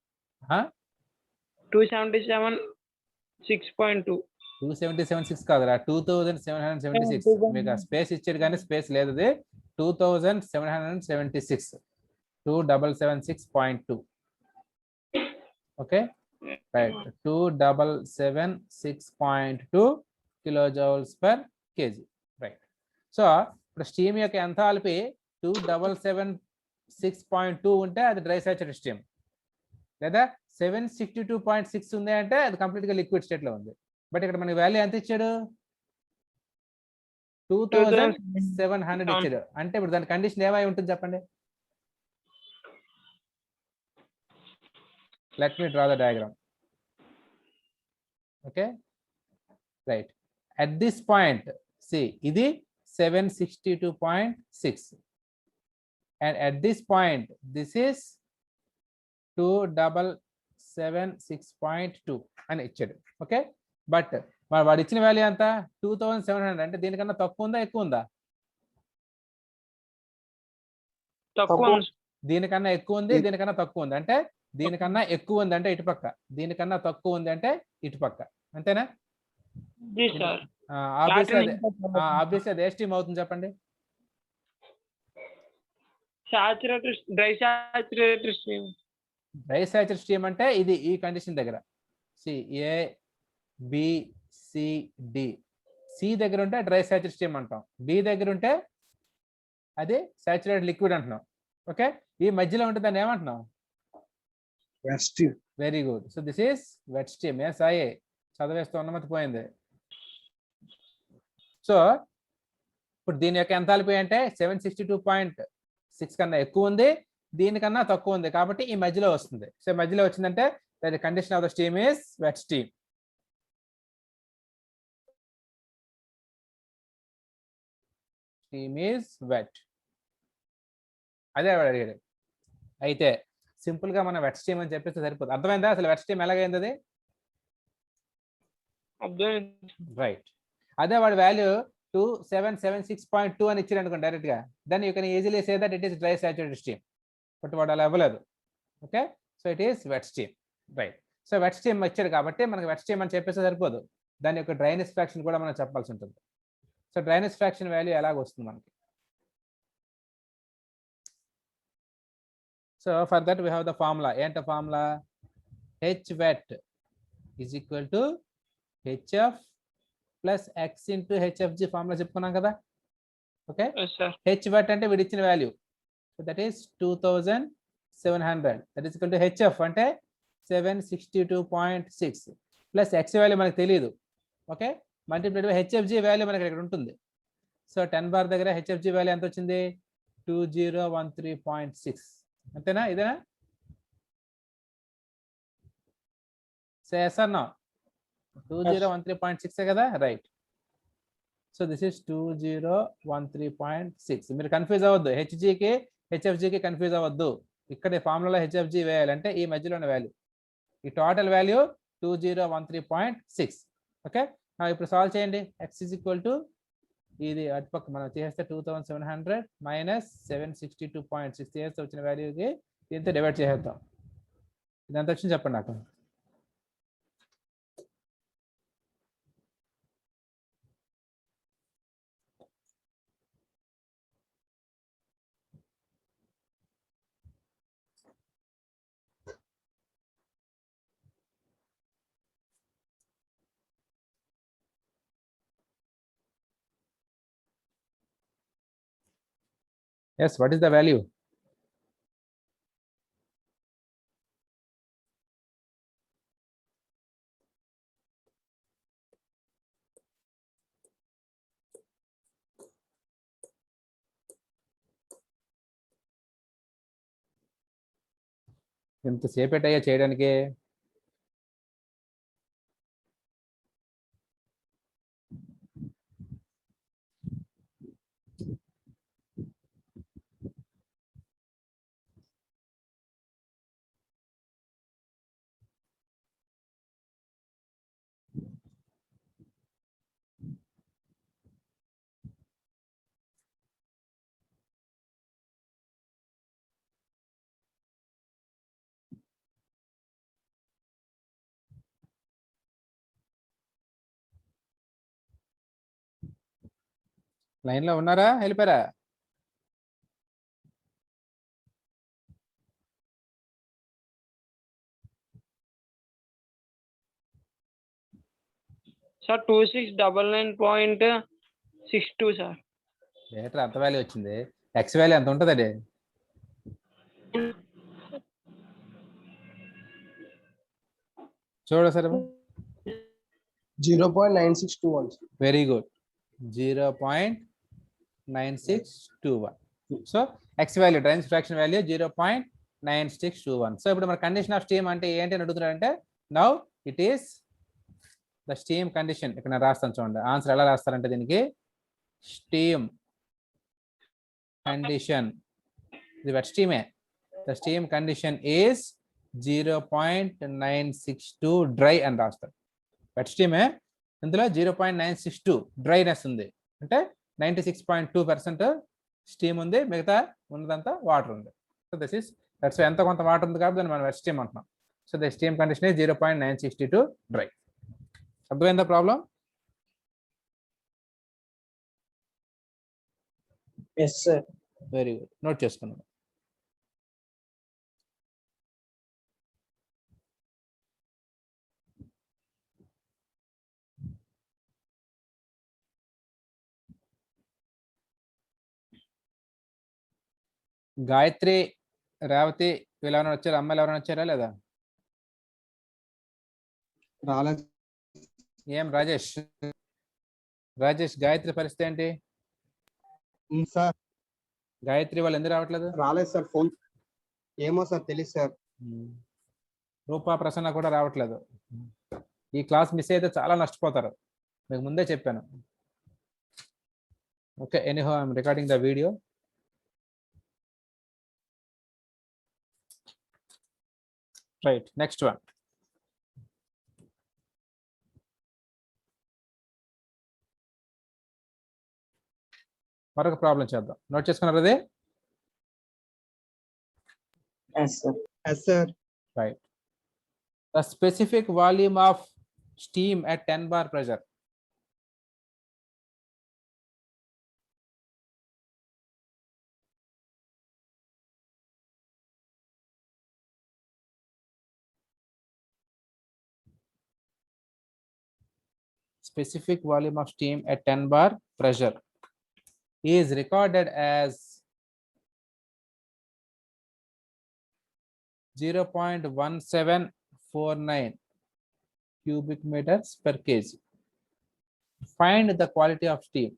277.6.2. 277.6 కాదురా 2776 మీకు స్పేస్ ఇచ్చారు కానీ స్పేస్ లేదు అది 2776 2776.2 okay right 2776.2 kilojoules per kg right so ఇప్పుడు స్టీమ్ యొక్క ఎంథాల్పీ 2776.2 ఉంటే అది డ్రై సాచురేటెడ్ స్టీమ్ లేదా 762.6 ఉంది అంటే అది కంప్లీట్ గా లిక్విడ్ స్టేట్ లో ఉంది బట్ ఇక్కడ మనకి వాల్యూ ఎంత ఇచ్చాడు 2700 ఇచ్చాడు అంటే ఇప్పుడు దాని కండిషన్ ఏమై ఉంటుంది చెప్పండి let me draw the diagram okay right at this point see ఇది 762.6 and at this point this is 2776.2 అని ఇచ్చాడు ఓకే బట్ వాడు ఇచ్చిన వాల్యూ ఎంత 2700 అంటే దీనికన్నా తక్కువ ఉందా ఎక్కువ ఉందా దీనికన్నా ఎక్కువ ఉంది దీనికన్నా తక్కువ ఉంది అంటే దీనికన్నా ఎక్కువ ఉంది అంటే ఇటుపక్క దీనికన్నా తక్కువ ఉంది అంటే ఇటుపక్క అంతేనా ఆబ్వియస్లీ అది ఏ స్టీమ్ అవుతుంది చెప్పండి డ్రై సాచురేటెడ్ స్టీమ్ అంటే ఇది ఈ కండిషన్ దగ్గర C A B C D C దగ్గర ఉంటే డ్రై సాచురేటెడ్ స్టీమ్ అంటాం బి దగ్గర ఉంటే అది సాచురేటెడ్ లిక్విడ్ అంటున్నాం ఓకే ఈ మధ్యలో ఉంటే దాన్ని ఏమంటున్నాం Wet steam. Very good so this is wet steam ఏ సాయి చదివేస్తూ ఉన్నమతి పోయింది సో ఇప్పుడు దీని యొక్క ఎంథాల్పీ అంటే 762.6 కన్నా ఎక్కువ ఉంది దీనికన్నా తక్కువ ఉంది కాబట్టి ఈ మధ్యలో వస్తుంది సో మధ్యలో వచ్చిందంటే the condition of the steam is wet steam steam is wet అదే అడిగాడు అయితే సింపుల్ గా మనం వెట్ స్టీమ్ అని చెప్పేస్తే సరిపోతుంది అర్థమైందా అసలు వెట్ స్టీమ్ ఎలాగైంది అది రైట్ అదే వాడి వాల్యూ 2776.2 అని ఇచ్చారు అనుకోండి డైరెక్ట్ గా then you can easily say that it is dry saturated steam but వాడు అలా ఇవ్వలేదు okay so it is wet steam right so wet steam వచ్చాడు కాబట్టి మనకి వెట్ స్టీమ్ అని చెప్పేస్తే సరిపోదు దాని యొక్క డ్రైనేజ్ ఫ్రాక్షన్ కూడా మనం చెప్పాల్సి ఉంటుంది సో డ్రైనేజ్ ఫ్రాక్షన్ వాల్యూ ఎలాగ వస్తుంది మనకి so for that we have the formula ఏంట formula H wet is equal to HF plus X into HFG formula చెప్పుకున్నాం కదా ఓకే హెచ్ వెట్ అంటే వీడి ఇచ్చిన value so that is 2700 that is equal to HF అంటే 762.6 plus X value మనకు తెలియదు okay multiplied by HFG value మనకి ఇక్కడ ఉంటుంది సో 10 బార్ దగ్గర హెచ్ఎఫ్జి వాల్యూ ఎంత వచ్చింది 2013.6 అంతేనా ఇదేనా సో ఎస్ ఆర్ నో 2013.6 కదా రైట్ సో దిస్ ఇస్ 2013.6 మీరు కన్ఫ్యూజ్ అవ్వద్దు హెచ్జికి హెచ్ఎఫ్జికి కన్ఫ్యూజ్ అవ్వద్దు ఇక్కడ ఫార్ములాలో హెచ్ఎఫ్జి వేయాలంటే ఈ మధ్యలో ఉన్న వాల్యూ ఈ టోటల్ వాల్యూ 2013.6 ఓకే ఇప్పుడు సాల్వ్ చేయండి ఎక్స్ ఈజ్ ఈక్వల్ టు ఇది అటుపక్క మనం చేస్తే 2700 మైనస్ 762.6 చేస్తే వచ్చిన వాల్యూకి దీంతో డివైడ్ చేసేద్దాం ఇదంతా వచ్చింది చెప్పండి నాకు yes what is the value ఎంతసేపు అయ్యా చేయడానికి లైన్ లో ఉన్నారా వెళ్ళిపోయారా? Sir, 2699.62, sir. లీటర్ అంత వాల్యూ వచ్చింది. ఎక్స్ వాల్యూ ఎంత ఉంటుందండి? చూడ sir. 0.9621. Very good. 0.9621. So X value trans fraction value 0.9621. So ఇప్పుడు మన కండిషన్ ఆఫ్ స్టీమ్ అంటే ఏంటి అని అడుగుతున్నారంటే, now it is the steam condition. ఇక్కడ నేను రాస్తాను చూడండి. ఆన్సర్ ఎలా రాస్తారంటే దీనికి స్టీమ్ కండిషన్, ఇది వెట్ స్టీమే. The steam condition is 0.962 dry అని రాస్తారు. వెట్ స్టీమే, ఇందులో 0.962 డ్రైనెస్ ఉంది, అంటే 96.2% స్టీమ్ ఉంది, మిగతా ఉన్నదంతా వాటర్ ఉంది. సో దిస్ ఇస్ దట్స్ ఎంత కొంత వాటర్ ఉంది కాబట్టి దాన్ని మనం వెట్ స్టీమ్ అంటున్నాం. So the steam condition is 0.962 dry. అర్థమైందా problem? Yes, sir. Very good. Note చేసుకున్నాం. గాయత్రి, రేవతి వీళ్ళు ఎవరైనా వచ్చారా? అమ్మాయిలు ఎవరైనా వచ్చారా లేదా? రాలేదు ఏం రాజేష్? రాజేష్, గాయత్రి పరిస్థితి ఏంటి? సార్. గాయత్రి వాళ్ళు ఎందుకు రావట్లేదు? రాలేదు సార్. ఫోన్ ఏమో సార్, తెలియదు సార్. రూపా, ప్రసన్న కూడా రావట్లేదు. ఈ క్లాస్ మిస్ అయితే చాలా నష్టపోతారు, మీకు ముందే చెప్పాను. Okay, anyhow I'm recording the video. Right, next one. మరొక ప్రాబ్లం చేద్దాం. నోట్ చేసుకున్నారు అది? Yes, sir. Yes, sir. Right. The specific volume of steam at 10 bar pressure. Specific volume of steam at 10 bar pressure is recorded as 0.1749 cubic meters per kg. Find the quality of steam.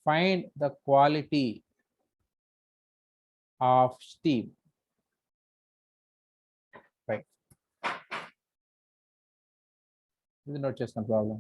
Find the quality of steam. Right. This is not just a problem.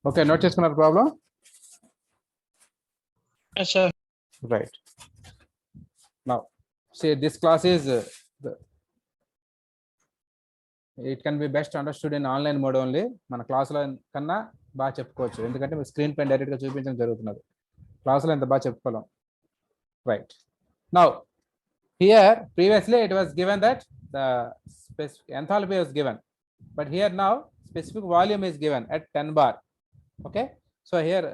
Okay, note చేసుకున్నారు problem? Yes, sir. Right. Now, say this class is it can be best understood in online mode only. మన క్లాసులో కన్నా బాగా చెప్పుకోవచ్చు, ఎందుకంటే మీరు screen పైన direct గా చూపించడం జరుగుతున్నది. క్లాసులో ఎంత బాగా చెప్పుకోలేం. Right. Now, here previously it was given that the specific enthalpy was given, but here now specific volume is given at 10 bar. Okay, so here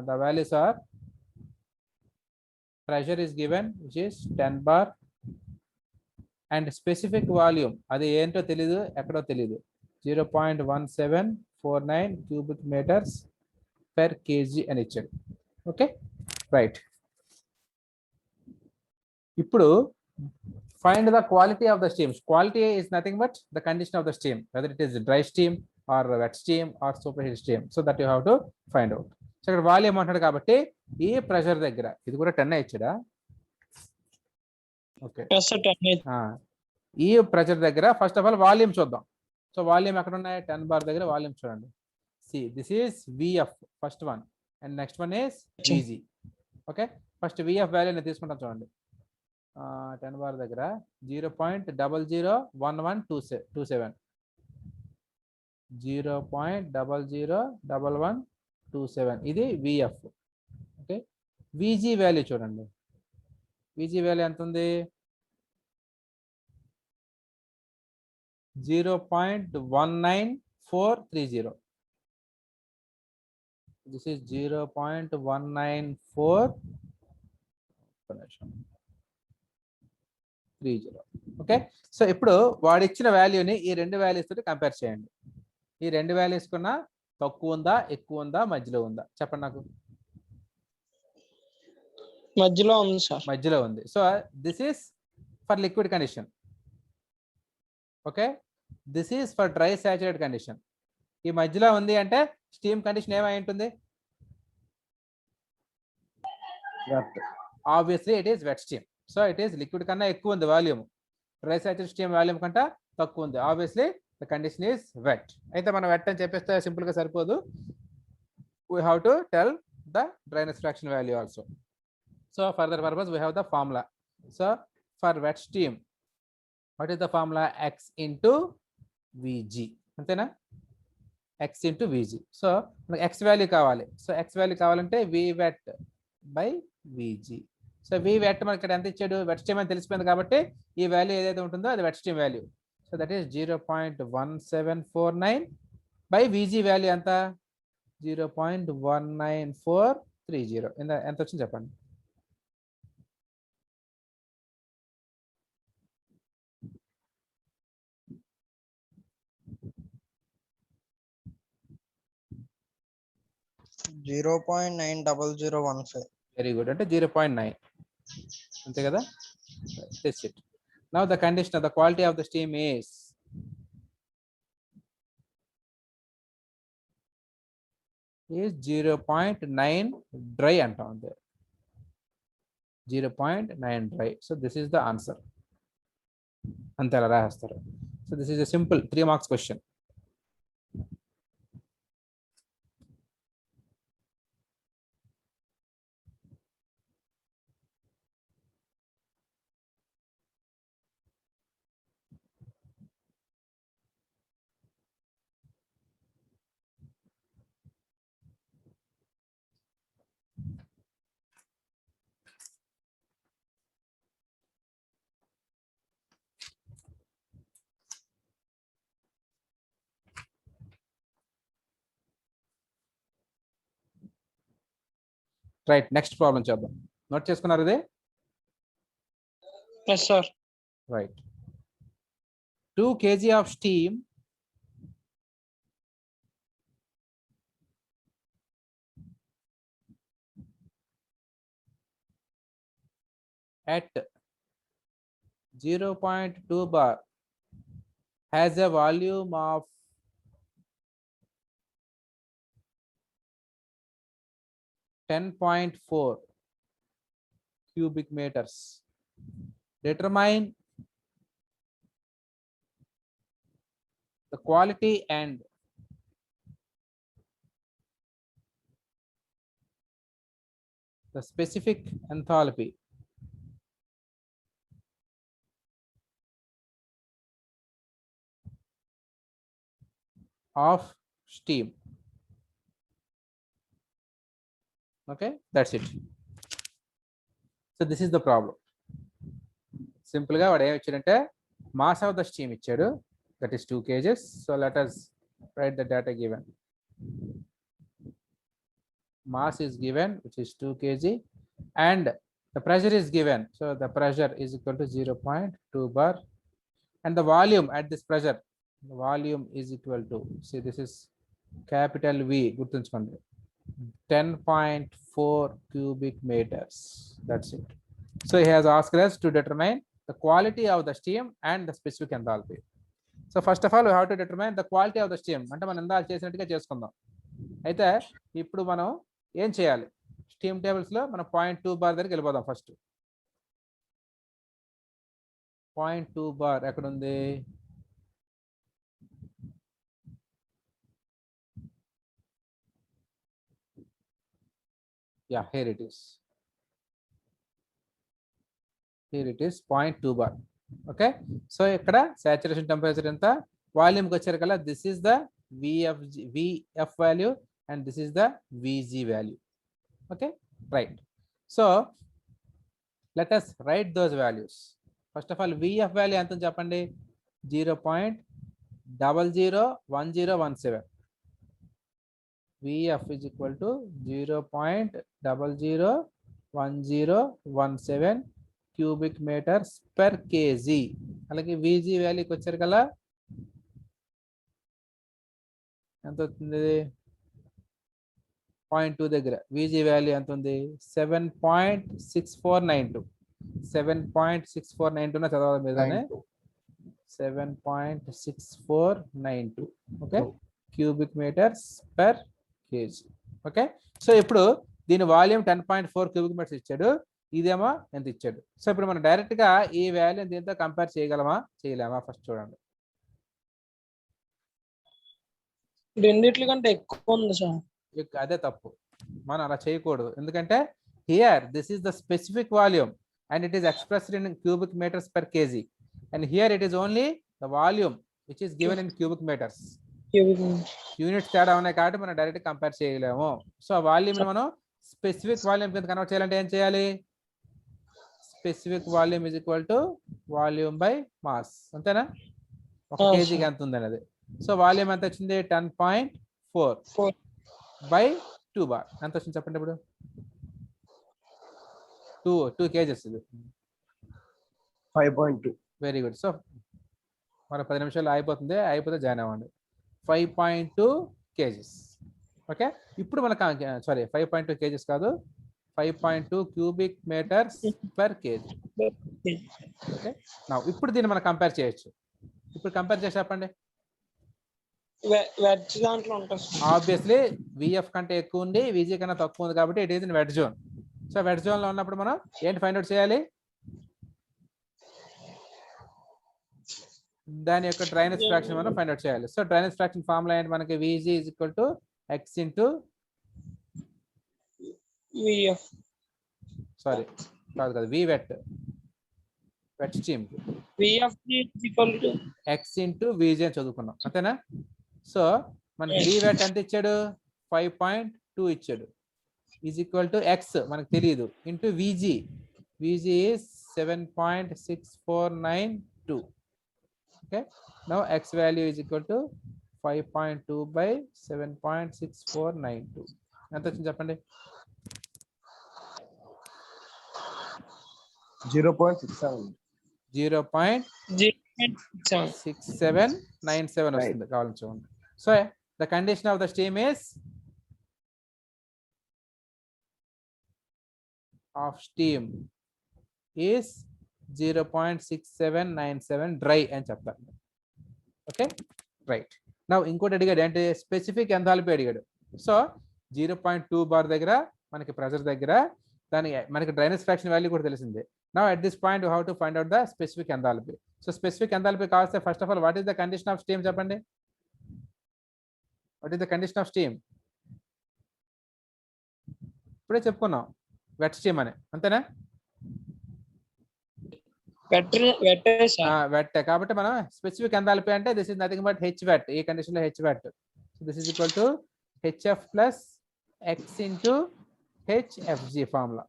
the values are, pressure is given which is 10 bar and specific volume adi ento teliyadu ekkado teliyadu 0.1749 49 cubic meters per kg అని ఇచ్చాడు. Okay right. ఇప్పుడు find the quality of the steam. Quality is nothing but the condition of the steam, whether it is dry steam or wet steam or superheated steam. So that you have to find out. So ఇక్కడ volume అంటాడు కాబట్టి ఈ pressure దగ్గర ఇది కూడా 10 ఇచ్చాడా? Okay, ఈ pressure దగ్గర ఫస్ట్ ఆఫ్ ఆల్ వాల్యూమ్ చూద్దాం. సో వాల్యూమ్ ఎక్కడ ఉన్నాయి? 10 బార్ దగ్గర వాల్యూమ్ చూడండి. See this is VF first one and next one is VG. Okay, first VF వాల్యూని తీసుకుంటాం చూడండి. 10 బార్ దగ్గర 0.001127 0.001127 ఇది విఎఫ్. ఓకే, విజి వాల్యూ చూడండి. విజి వాల్యూ ఎంత ఉంది? 0.19430. This is 0.19430. ఓకే, సో ఇప్పుడు వాడు ఇచ్చిన వాల్యూని ఈ రెండు వాల్యూస్ తోటి కంపేర్ చేయండి. ఈ రెండు వాల్యూస్ కన్నా తక్కువ ఉందా, ఎక్కువ ఉందా, మధ్యలో ఉందా? చెప్పండి నాకు. మధ్యలో ఉంది సార్. మధ్యలో ఉంది. So this is for liquid condition. Okay, this is for dry saturated condition. ఈ మధ్యలో ఉంది అంటే స్టీమ్ కండిషన్ ఏమై ఉంటుంది? Obviously it is wet steam. So it is liquid కన్నా ఎక్కువ ఉంది volume, dry saturated steam volume కంటే తక్కువ ఉంది. Obviously the condition is wet. అయితే మనం వెట్ అని చెప్పేస్తే సింపుల్ గా సరిపోదు. We have to tell the dryness fraction value also. So for that purpose we have the formula. So for wet steam what is the formula? X into Vg. అంతేనా? X into Vg. So మనకి X value కావాలి. So X value కావాలంటే V wet by Vg. So V wet మనకి ఇక్కడ ఎంత ఇచ్చాడు? Wet steam అని తెలిసిపోయింది కాబట్టి ఈ వాల్యూ ఏదైతే ఉంటుందో అది wet steam value. So that is 0.1749 by Vg value ఎంత? 0.19430. ఎంత వచ్చింది చెప్పండి. $0.90015. Very good. అంటే 0.9 అంతే కదా? That's it. Now the condition of the quality of the steam is is 0.9 dry అంటాం అంతే. 0.9 dry. So this is the answer. అంతే అలా రాస్తారు. So this is a simple 3 marks question. Right, next problem చేద్దాం. Note చేసుకున్నారు ఇది? Yes sir. Right. 2 kg of steam at 0.2 bar has a volume of 10.4 cubic meters. Determine the quality and the specific enthalpy of steam. Okay, that's it. So this is the problem. Simple గా వాడు ఏమి ఇచ్చాడంటే mass of the steam ఇచ్చాడు, that is 2 kg. So let us write the data given. Mass is given, which is 2 kg, and the pressure is given. So the pressure is equal to 0.2 bar, and the volume at this pressure, the volume is equal to, see, this is capital వి గుర్తుంచుకోండి 10.4 cubic meters. That's it. So he has asked us to determine the quality of the steam and the specific enthalpy. So first of all we have to determine the quality of the steam. అంటే మనం ఇందాక చేసినట్టుగా చేసుకుందాం. అయితే ఇప్పుడు మనం ఏం చేయాలి? స్టీమ్ టేబుల్స్ లో మనం 0.2 బార్ దగ్గరికి వెళ్ళిపోదాం. ఫస్ట్ 0.2 బార్ ఎక్కడ ఉంది? Yeah, here it is. Here it is 0.2 bar. Okay, so ikkada saturation temperature enta volume ki vacharu kala this is the vf value and this is the vg value. Okay, right. So let us write those values. First of all vf value anta cheppandi 0.001017. vf is equal to 0.001017 cubic meters per kg. అలాగే vg వాల్యూకి వచ్చారు కదా ఎంత అవుతుంది? 0.2 దగ్గర vg value ఎంత ఉంది? 7.6492. 7.6492 నా చదవాలి మీదనే 7.6492. Okay, cubic meters per kg. Okay, so ఇప్పుడు దీని వాల్యూమ్ 10.4 cubic meters ఇచ్చాడు, ఇదేమో ఎంత ఇచ్చాడు. సో ఇప్పుడు మనం డైరెక్ట్ గా ఈ వాల్యూ దీంతో కంపేర్ చేయగలమా చేయలేమా? ఫస్ట్ చూడండి. రెండిట్ల కంటే ఎక్కువ ఉంది సార్. అదే తప్పు, మనం అలా చేయకూడదు. ఎందుకంటే here this is the specific volume and it is expressed in cubic meters per kg and here it is only the volume which is given in cubic meters. Units తేడా ఉన్నాయి కాబట్టి మనం డైరెక్ట్ కంపేర్ చేయలేము. So ఆ volume మనం specific volume కింద convert చేయాలంటే ఏం చేయాలి? Specific volume is equal to volume by mass, అంతేనా? ఒక కేజీకి ఎంత ఉంది అనేది. సో వాల్యూమ్ ఎంత వచ్చింది? 10.4 బై 2 బార్ ఎంత వచ్చింది చెప్పండి ఇప్పుడు? 2 kgs ఇది 5.2. Very good. సో మన 10 నిమిషాలు అయిపోతుంది, అయిపోతే జాయిన్ అవ్వండి. 5.2 kgs. ఓకే, ఇప్పుడు మనకు సారీ 5.2 kgs కాదు, 5.2 cubic meters per kg. Okay, నా ఇప్పుడు దీన్ని మనం కంపేర్ చేయొచ్చు. ఇప్పుడు కంపేర్ చేసి చెప్పండి. వెజ్ దాంట్లో ఉంటుంది ఆబ్వియస్లీ విఎఫ్ కంటే ఎక్కువ ఉంది, విజీ కన్నా తక్కువ ఉంది కాబట్టి it is in wet zone. So wet zone లో ఉన్నప్పుడు మనం ఏంటి ఫైండ్ అవుట్ చేయాలి? దాని యొక్క డ్రైనేజ్ ఫ్రాక్షన్ మనం ఫైండ్ అవుట్ చేయాలి. సో డ్రైనేజ్ ఫ్రాక్షన్ ఫార్ములా ఏంటి మనకి? VG is equal to X into VF, sorry కాదు కదా, V wet steam VF is equal to X into VG అని చదువుకున్నాం, అంతేనా? సో మనకి వి వెట్ ఎంత ఇచ్చాడు? 5.2 ఇచ్చాడు, ఈజ్ ఈక్వల్ టు ఎక్స్ మనకు తెలియదు into విజీ. విజీ is 7.6492. Okay, now x value is equal to 5.2 by 7.6492. ఎంత వచ్చింది చెప్పండి? 0.6797 వస్తుంది కావాలని చూడండి. So the condition of the steam is is 0.6797 dry అని చెప్తారు. Okay, right. నా ఇంకోటి అడిగాడు అంటే స్పెసిఫిక్ ఎంథాల్పీ అడిగాడు. సో 0.2 బార్ దగ్గర మనకి ప్రెజర్ దగ్గర దాని మనకి డ్రైనేజ్ ఫ్రాక్షన్ వాల్యూ కూడా తెలిసిందే. నా at this point you have to find out the specific enthalpy. So specific enthalpy కావాల్సి first of all what is the condition of steam చెప్పండి. What is the condition of steam? ఇప్పుడే చెప్పుకున్నాం wet steam అని, అంతేనా? Wet. కాబట్టి మనం specific enthalpy అంటే this is nothing but H wet. ఈ కండిషన్ లో H wet. So this is equal to HF plus X into HFG formula.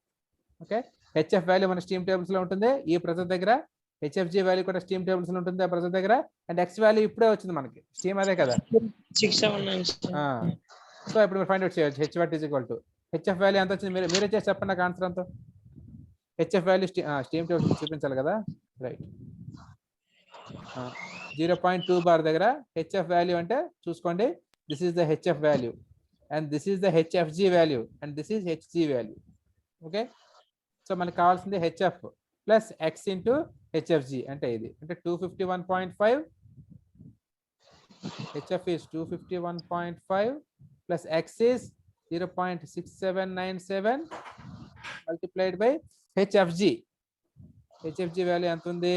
Okay, HF value మన స్టీమ్ టేబుల్స్ లో ఉంటుంది ఈ ప్రెజర్ దగ్గర, హెచ్ఎఫ్జి వాల్యూ కూడా స్టీమ్ టేబుల్స్ లో ఉంటుంది ఆ ప్రెజర్ దగ్గర, అండ్ ఎక్స్ వాల్యూ ఇప్పుడే వచ్చింది మనకి, స్టీమ్ అదే కదా. 679. సో ఇప్పుడు మీరు ఫైండ్ అవుట్ చేయొచ్చు H wet is equal to HF value ఎంత వచ్చింది మీరే చేసి చెప్పండి నాకు ఆన్సర్ అంతా. హెచ్ఎఫ్ వాల్యూ స్టీమ్ టేబుల్ చూపించాలి కదా, రైట్. 0.2 బార్ దగ్గర హెచ్ఎఫ్ వాల్యూ అంటే చూసుకోండి this is the HF value, and this is the HFG value, and this is HG value. Okay, so మనకు కావాల్సింది HF plus X into HFG అంటే ఇది అంటే 251.5. HF is 251.5 plus X is 0.6797 multiplied by HFG. HFG value ఎంత ఉంది?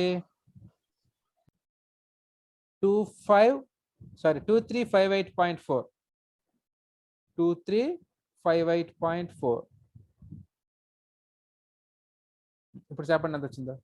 2358.4. 2358.4. ఇప్పుడు చెప్పండి ఎంత వచ్చిందో?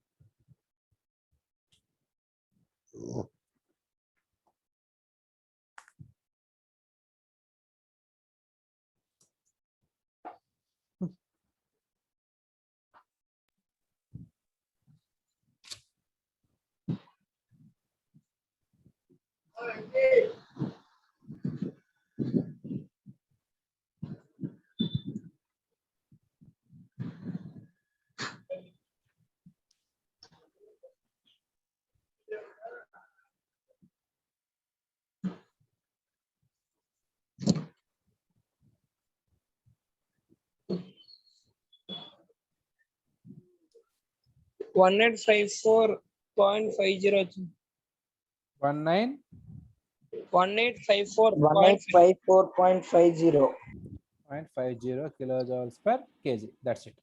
One 1854.50 19 1854.50 0.50 kilojoules per kg. That's it.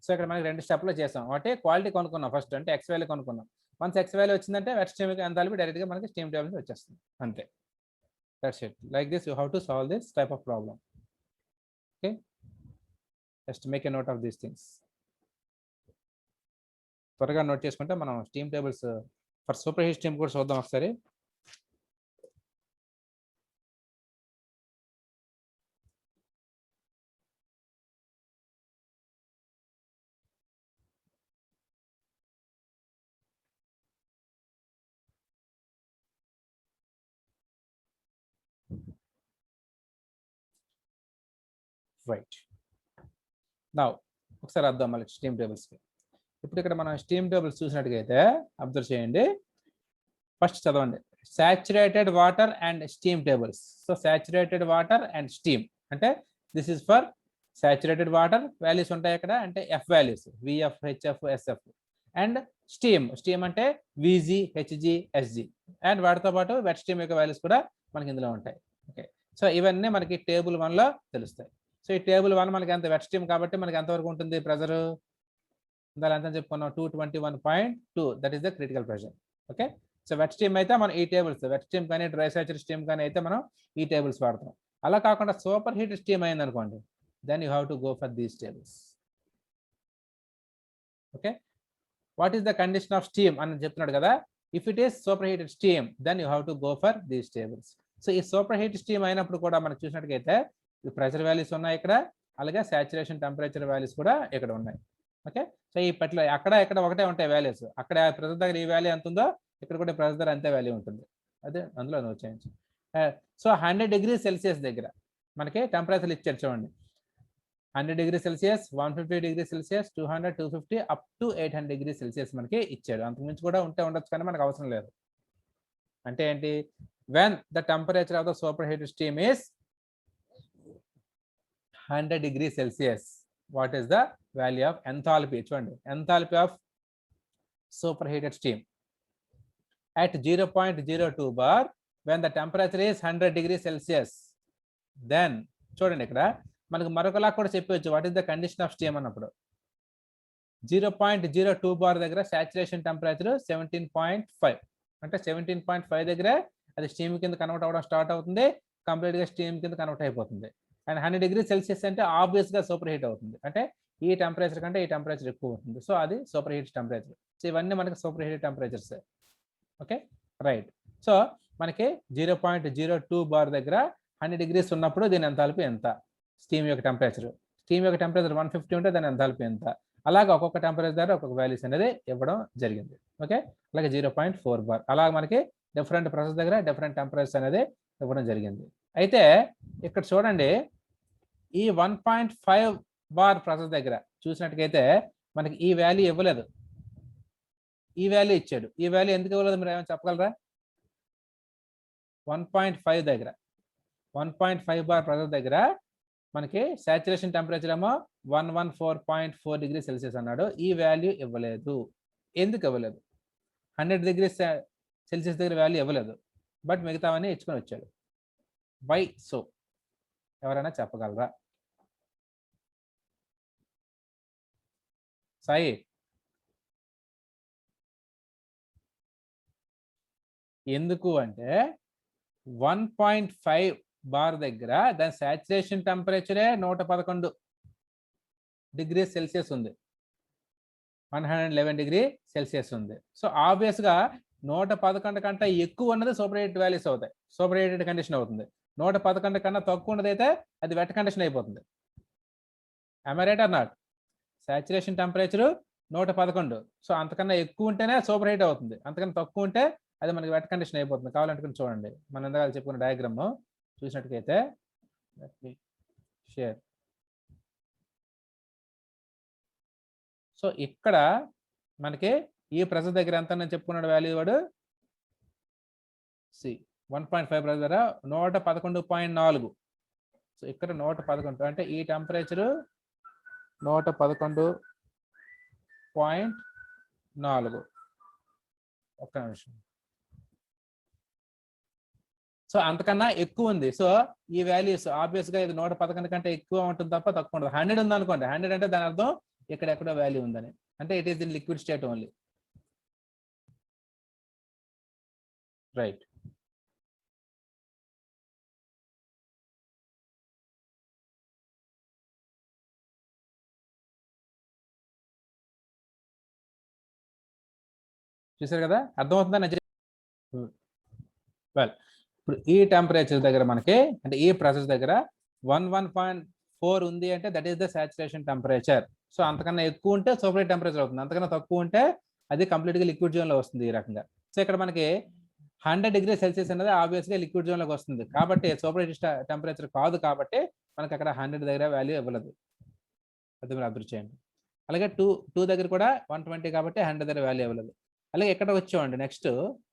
So ఇక్కడ మనకి రెండు స్టెప్లో చేసాం. ఒకటి క్వాలిటీ కొనుక్కున్నాం ఫస్ట్, అంటే ఎక్స్ వాల్యూ కొనుక్కున్నాం. వన్స్ ఎక్స్ వాల్యూ వచ్చిందంటే వెట్ స్టీమ్ ఎంథాల్పీ డైరెక్ట్గా మనకి స్టీమ్ టేబుల్ నుంచి వచ్చేస్తుంది అంతే. That's it. Like this you have to solve this type of problem. Okay, just make a note of these things. త్వరగా note చేసుకుంటే మనం steam tables for super heat steam కూడా చూద్దాం ఒకసారి. రైట్, నౌ ఒకసారి అర్థం మళ్ళీ స్టీమ్ టేబుల్స్కి. ఇప్పుడు ఇక్కడ మనం స్టీమ్ టేబుల్స్ చూసినట్టుగైతే అబ్జర్వ్ చేయండి. ఫస్ట్ చదవండి, saturated water and steam tables. So saturated water and steam అంటే this is for saturated water values ఉంటాయి ఇక్కడ, అంటే F values VF, HF, SF. And steam అంటే విజి, హెచ్జి, ఎస్జి. అండ్ వాటితో పాటు వెట్ స్టీమ్ యొక్క వాల్యూస్ కూడా మనకి ఇందులో ఉంటాయి. ఓకే, సో ఇవన్నీ మనకి టేబుల్ 1లో తెలుస్తాయి. సో ఈ టేబుల్ 1 మనకి ఎంత వెట్ స్టీమ్ కాబట్టి మనకి ఎంతవరకు ఉంటుంది ప్రెజర్? దాని ఎంత చెప్పుకున్నాం? 221.2. That is the critical pressure. Okay, so wet steam అయితే మనం ఈ టేబుల్స్, వెట్ స్టీమ్ కానీ డ్రై సాచురేటెడ్ స్టీమ్ కానీ అయితే మనం ఈ టేబుల్స్ వాడతాం. అలా కాకుండా సూపర్ హీట్ స్టీమ్ అయింది అనుకోండి, then you have to go for these tables. Okay, what is the condition of steam అని చెప్తున్నాడు కదా. If it is super heated steam then you have to go for these tables. So ఈ super heat steam అయినప్పుడు కూడా మనకు చూసినట్టుగైతే pressure values ఉన్నాయి ఇక్కడ, అలాగే సాచురేషన్ టెంపరేచర్ వాల్యూస్ కూడా ఇక్కడ ఉన్నాయి. ఓకే, సో ఈ పర్టికులర్ అక్కడ ఇక్కడ ఒకటే ఉంటాయి వాల్యూస్. అక్కడ ప్రెషర్ దగ్గర ఈ వాల్యూ ఎంత ఉందో ఇక్కడ కూడా ప్రెషర్ దగ్గర అంతే వాల్యూ ఉంటుంది. అదే అందులో no change. So 100 degrees Celsius దగ్గర మనకి టెంపరేచర్ ఇచ్చారు చూడండి. 100 degrees Celsius, 150 degrees Celsius, 200, 250 up to 800 degrees Celsius మనకి ఇచ్చాడు. అంతకుమించి కూడా ఉండొచ్చు కానీ మనకు అవసరం లేదు. అంటే ఏంటి? When the temperature of the super heated steam is 100 degrees Celsius, what is the value of enthalpy? చూడండి, enthalpy of superheated steam at 0.02 bar when the temperature is 100 degrees Celsius. Then చూడండి ఇక్కడ మనకు మరొకలా కూడా చెప్పవచ్చు what is the condition of steam అన్నప్పుడు. 0.02 bar దగ్గర saturation temperature 17.5 అంటే 17.5 దగ్గర అది స్టీమ్ కింద కన్వర్ట్ అవ్వడం స్టార్ట్ అవుతుంది, కంప్లీట్ గా స్టీమ్ కింద కన్వర్ట్ అయిపోతుంది. అండ్ 100 degrees Celsius అంటే ఆబ్వియస్ గా సూపర్ హీట్ అవుతుంది, అంటే ఈ టెంపరేచర్ కంటే ఈ టెంపరేచర్ ఎక్కువ ఉంటుంది. సో అది సూపర్ హీట్ టెంపరేచర్. సో ఇవన్నీ మనకి super heat temperatures. Okay, right. So మనకి 0.02 బార్ దగ్గర 100 degrees ఉన్నప్పుడు దీని ఎంథాల్పీ ఎంత? స్టీమ్ యొక్క టెంపరేచర్. స్టీమ్ యొక్క టెంపరేచర్ 150 ఉంటే దాని ఎంథాల్పీ ఎంత? అలాగే ఒక్కొక్క టెంపరేచర్ దగ్గర ఒక్కొక్క వాల్యూస్ అనేది ఇవ్వడం జరిగింది. ఓకే, అలాగే 0.4 బార్ అలా మనకి డిఫరెంట్ ప్రెషర్ దగ్గర డిఫరెంట్ టెంపరేచర్స్ అనేది ఇవ్వడం జరిగింది. అయితే ఇక్కడ చూడండి, ఈ 1.5 బార్ ప్రెషర్ దగ్గర చూసినట్టుగైతే మనకి ఈ వాల్యూ ఇవ్వలేదు, ఈ వాల్యూ ఇచ్చాడు. ఈ వాల్యూ ఎందుకు ఇవ్వలేదు మీరు ఏమైనా చెప్పగలరా? 1.5 దగ్గర 1.5 బార్ ప్రెజర్ దగ్గర మనకి సాచురేషన్ టెంపరేచర్ ఏమో 114.4 డిగ్రీ సెల్సియస్ అన్నాడు. ఈ వాల్యూ ఇవ్వలేదు. ఎందుకు ఇవ్వలేదు? 100 డిగ్రీ సెల్సియస్ దగ్గర వాల్యూ ఇవ్వలేదు, బట్ మిగతావన్నీ ఇచ్చుకొని వచ్చాడు. Why so? ఎవరైనా చెప్పగలరా? సాయి, ఎందుకు అంటే 1.5 బార్ దగ్గర దాని సాచురేషన్ టెంపరేచరే 111 డిగ్రీ సెల్సియస్ ఉంది, 111 డిగ్రీ సెల్సియస్ ఉంది. సో ఆబ్వియస్ గా 111 కంటే ఎక్కువ ఉన్నది సూపర్ హీటెడ్ వాల్యూస్ అవుతాయి, సూపర్ హీటెడ్ కండిషన్ అవుతుంది. 111 కన్నా తక్కువ ఉన్నది అయితే అది వెట్ కండిషన్ అయిపోతుంది. am I right or not? Saturation temperature 111, so అంతకన్నా ఎక్కువ ఉంటేనే సూపర్ హీట్ అవుతుంది, అంతకన్నా తక్కువ ఉంటే అది మనకి వెట్ కండిషన్ అయిపోతుంది. కావాలంటే చూడండి, మనం ఇందాక చెప్పుకున్న డయాగ్రామ్ చూసినట్టుకైతే, షేర్. సో ఇక్కడ మనకి ఈ ప్రెజర్ దగ్గర ఎంత నేను చెప్పుకున్నాడు వాల్యూ వాడు, 1.5 ప్రెజర్ దగ్గర 111.4. సో ఇక్కడ 111 అంటే ఈ టెంపరేచర్ 111.4. ఒక్క నిమిషం. సో అంతకన్నా ఎక్కువ ఉంది. సో ఈ వాల్యూస్ ఆబ్వియస్ గా ఇది 111 కంటే ఎక్కువ ఉంటుంది తప్ప తక్కువ ఉండదు. 100 ఉంది అనుకోండి, 100 అంటే దాని అర్థం ఎక్కడెక్కడో వాల్యూ ఉందని, అంటే it is in liquid state only. Right. చూసారు కదా, అర్థమవుతుందా? వెల్, ఇప్పుడు ఈ టెంపరేచర్ దగ్గర మనకి, అంటే ఈ ప్రెషర్ దగ్గర 11.4 ఉంది అంటే that is the saturation temperature. So అంతకన్నా ఎక్కువ ఉంటే సూపర్ హీట్ టెంపరేచర్ అవుతుంది, అంతకన్నా తక్కువ ఉంటే అది కంప్లీట్ గా లిక్విడ్ జోన్ లో వస్తుంది ఈ రకంగా. సో ఇక్కడ మనకి 100 డిగ్రీ సెల్సియస్ అనేది ఆబ్వియస్ గా లిక్విడ్ జోన్ లోకి వస్తుంది కాబట్టి సూపర్ హీట్ టెంపరేచర్ కాదు, కాబట్టి మనకి అక్కడ 100 దగ్గర వాల్యూ ఇవ్వలేదు. అది మీరు అబ్జర్వ్ చేయండి. అలాగే 2 దగ్గర కూడా 120 కాబట్టి 100 దగ్గర వాల్యూ ఇవ్వలేదు. అలాగే ఎక్కడ వచ్చామండి, నెక్స్ట్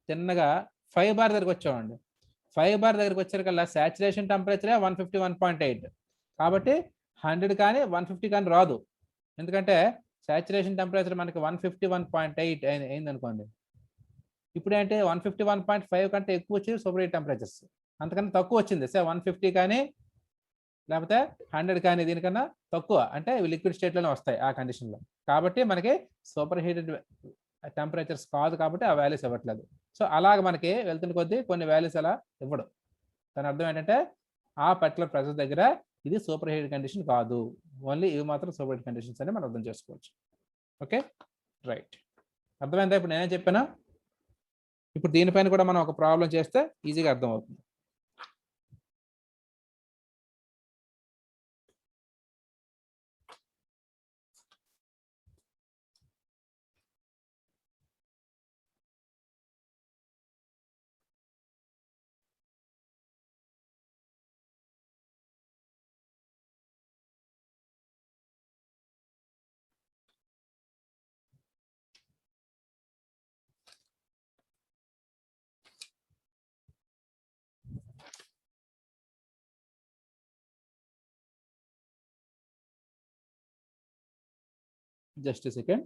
చిన్నగా 5 బార్ దగ్గరకు వచ్చామండి. 5 బార్ దగ్గరకు వచ్చేకల్లా సాచురేషన్ టెంపరేచరే 151.8, కాబట్టి 100 కానీ 150 కానీ రాదు. ఎందుకంటే సాచురేషన్ టెంపరేచర్ మనకి 151.8 అయింది అనుకోండి. ఇప్పుడు ఏంటి 151.5 కంటే ఎక్కువ వచ్చి సూపర్ హీట్ టెంపరేచర్స్, అంతకన్నా తక్కువ వచ్చింది సే 150 కానీ లేకపోతే 100 కానీ దీనికన్నా తక్కువ అంటే ఇవి లిక్విడ్ స్టేట్ లోనే వస్తాయి ఆ కండిషన్ లో. కాబట్టి మనకి సూపర్ హీటెడ్ టెంపరేచర్స్ కాదు కాబట్టి ఆ వాల్యూస్ ఇవ్వట్లేదు. సో అలాగ మనకి వెళ్తున్న కొద్దీ కొన్ని వాల్యూస్ అలా ఇవ్వడం, దాని అర్థం ఏంటంటే ఆ పర్టికులర్ ప్రెషర్ దగ్గర ఇది సూపర్ హీట్ కండిషన్ కాదు, ఓన్లీ ఇవి మాత్రం సూపర్ హీట్ కండిషన్స్ అని మనం అర్థం చేసుకోవచ్చు. Okay, right. అర్థమైందా ఇప్పుడు నేనేం చెప్పానా? ఇప్పుడు దీనిపైన కూడా మనం ఒక ప్రాబ్లం చేస్తే ఈజీగా అర్థం అవుతుంది. Just a second.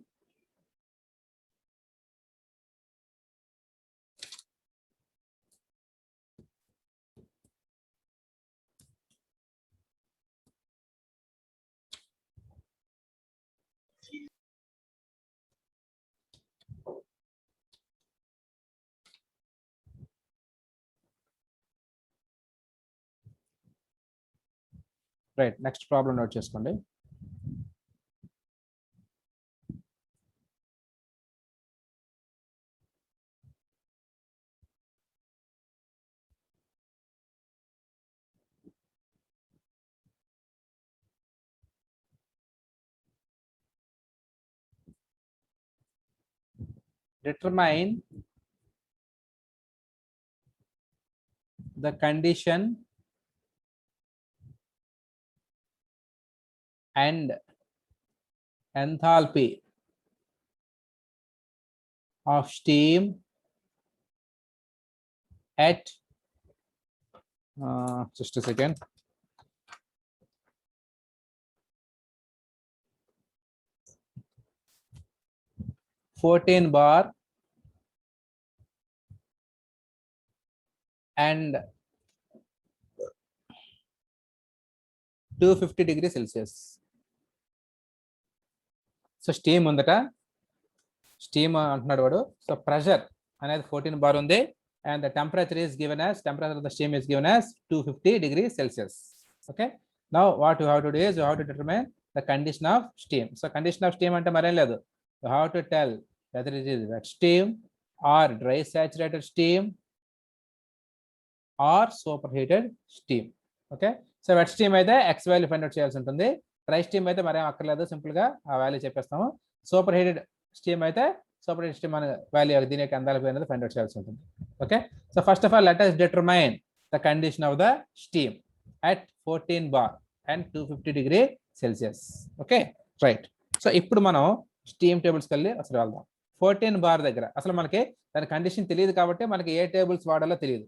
Right, next problem note చేసుకోండి. Determine the condition and enthalpy of steam at Just a second. bar and 250 degrees Celsius. So steam ఉందట, స్టీమ్ అంటున్నాడు వాడు. సో ప్రెషర్ అనేది 14 బార్ ఉంది and the temperature is given as, temperature of the steam is given as 250 degrees Celsius. Okay, now what you have to do is you have to determine the condition of steam. So condition of steam అంటే మరేం లేదు, you have to tell whether it is wet steam or dry saturated steam or superheated steam. Okay, so wet steam అయితే X value find out చేయాల్సి ఉంటుంది, dry steam అయితే మరేం అక్కర్లేదు, simple గా ఆ వాల్యూ చెప్పేస్తాము. సూపర్ హీటెడ్ స్టీమ్ అయితే super heated steam అనే వాల్యూ దీని యొక్క ఎంథాల్పీ అనేది ఫైండ్ అవుట్ చేయాల్సి ఉంటుంది. Okay, so first of all let us determine the condition of the steam at 14 bar and 250 degree Celsius. Okay right. So ఇప్పుడు మనం steam టేబుల్స్కి వెళ్ళి అసలు వెళ్దాం. 14 బార్ దగ్గర అసలు మనకి దాని కండిషన్ తెలియదు కాబట్టి మనకి ఏ టేబుల్స్ వాడాలో తెలియదు,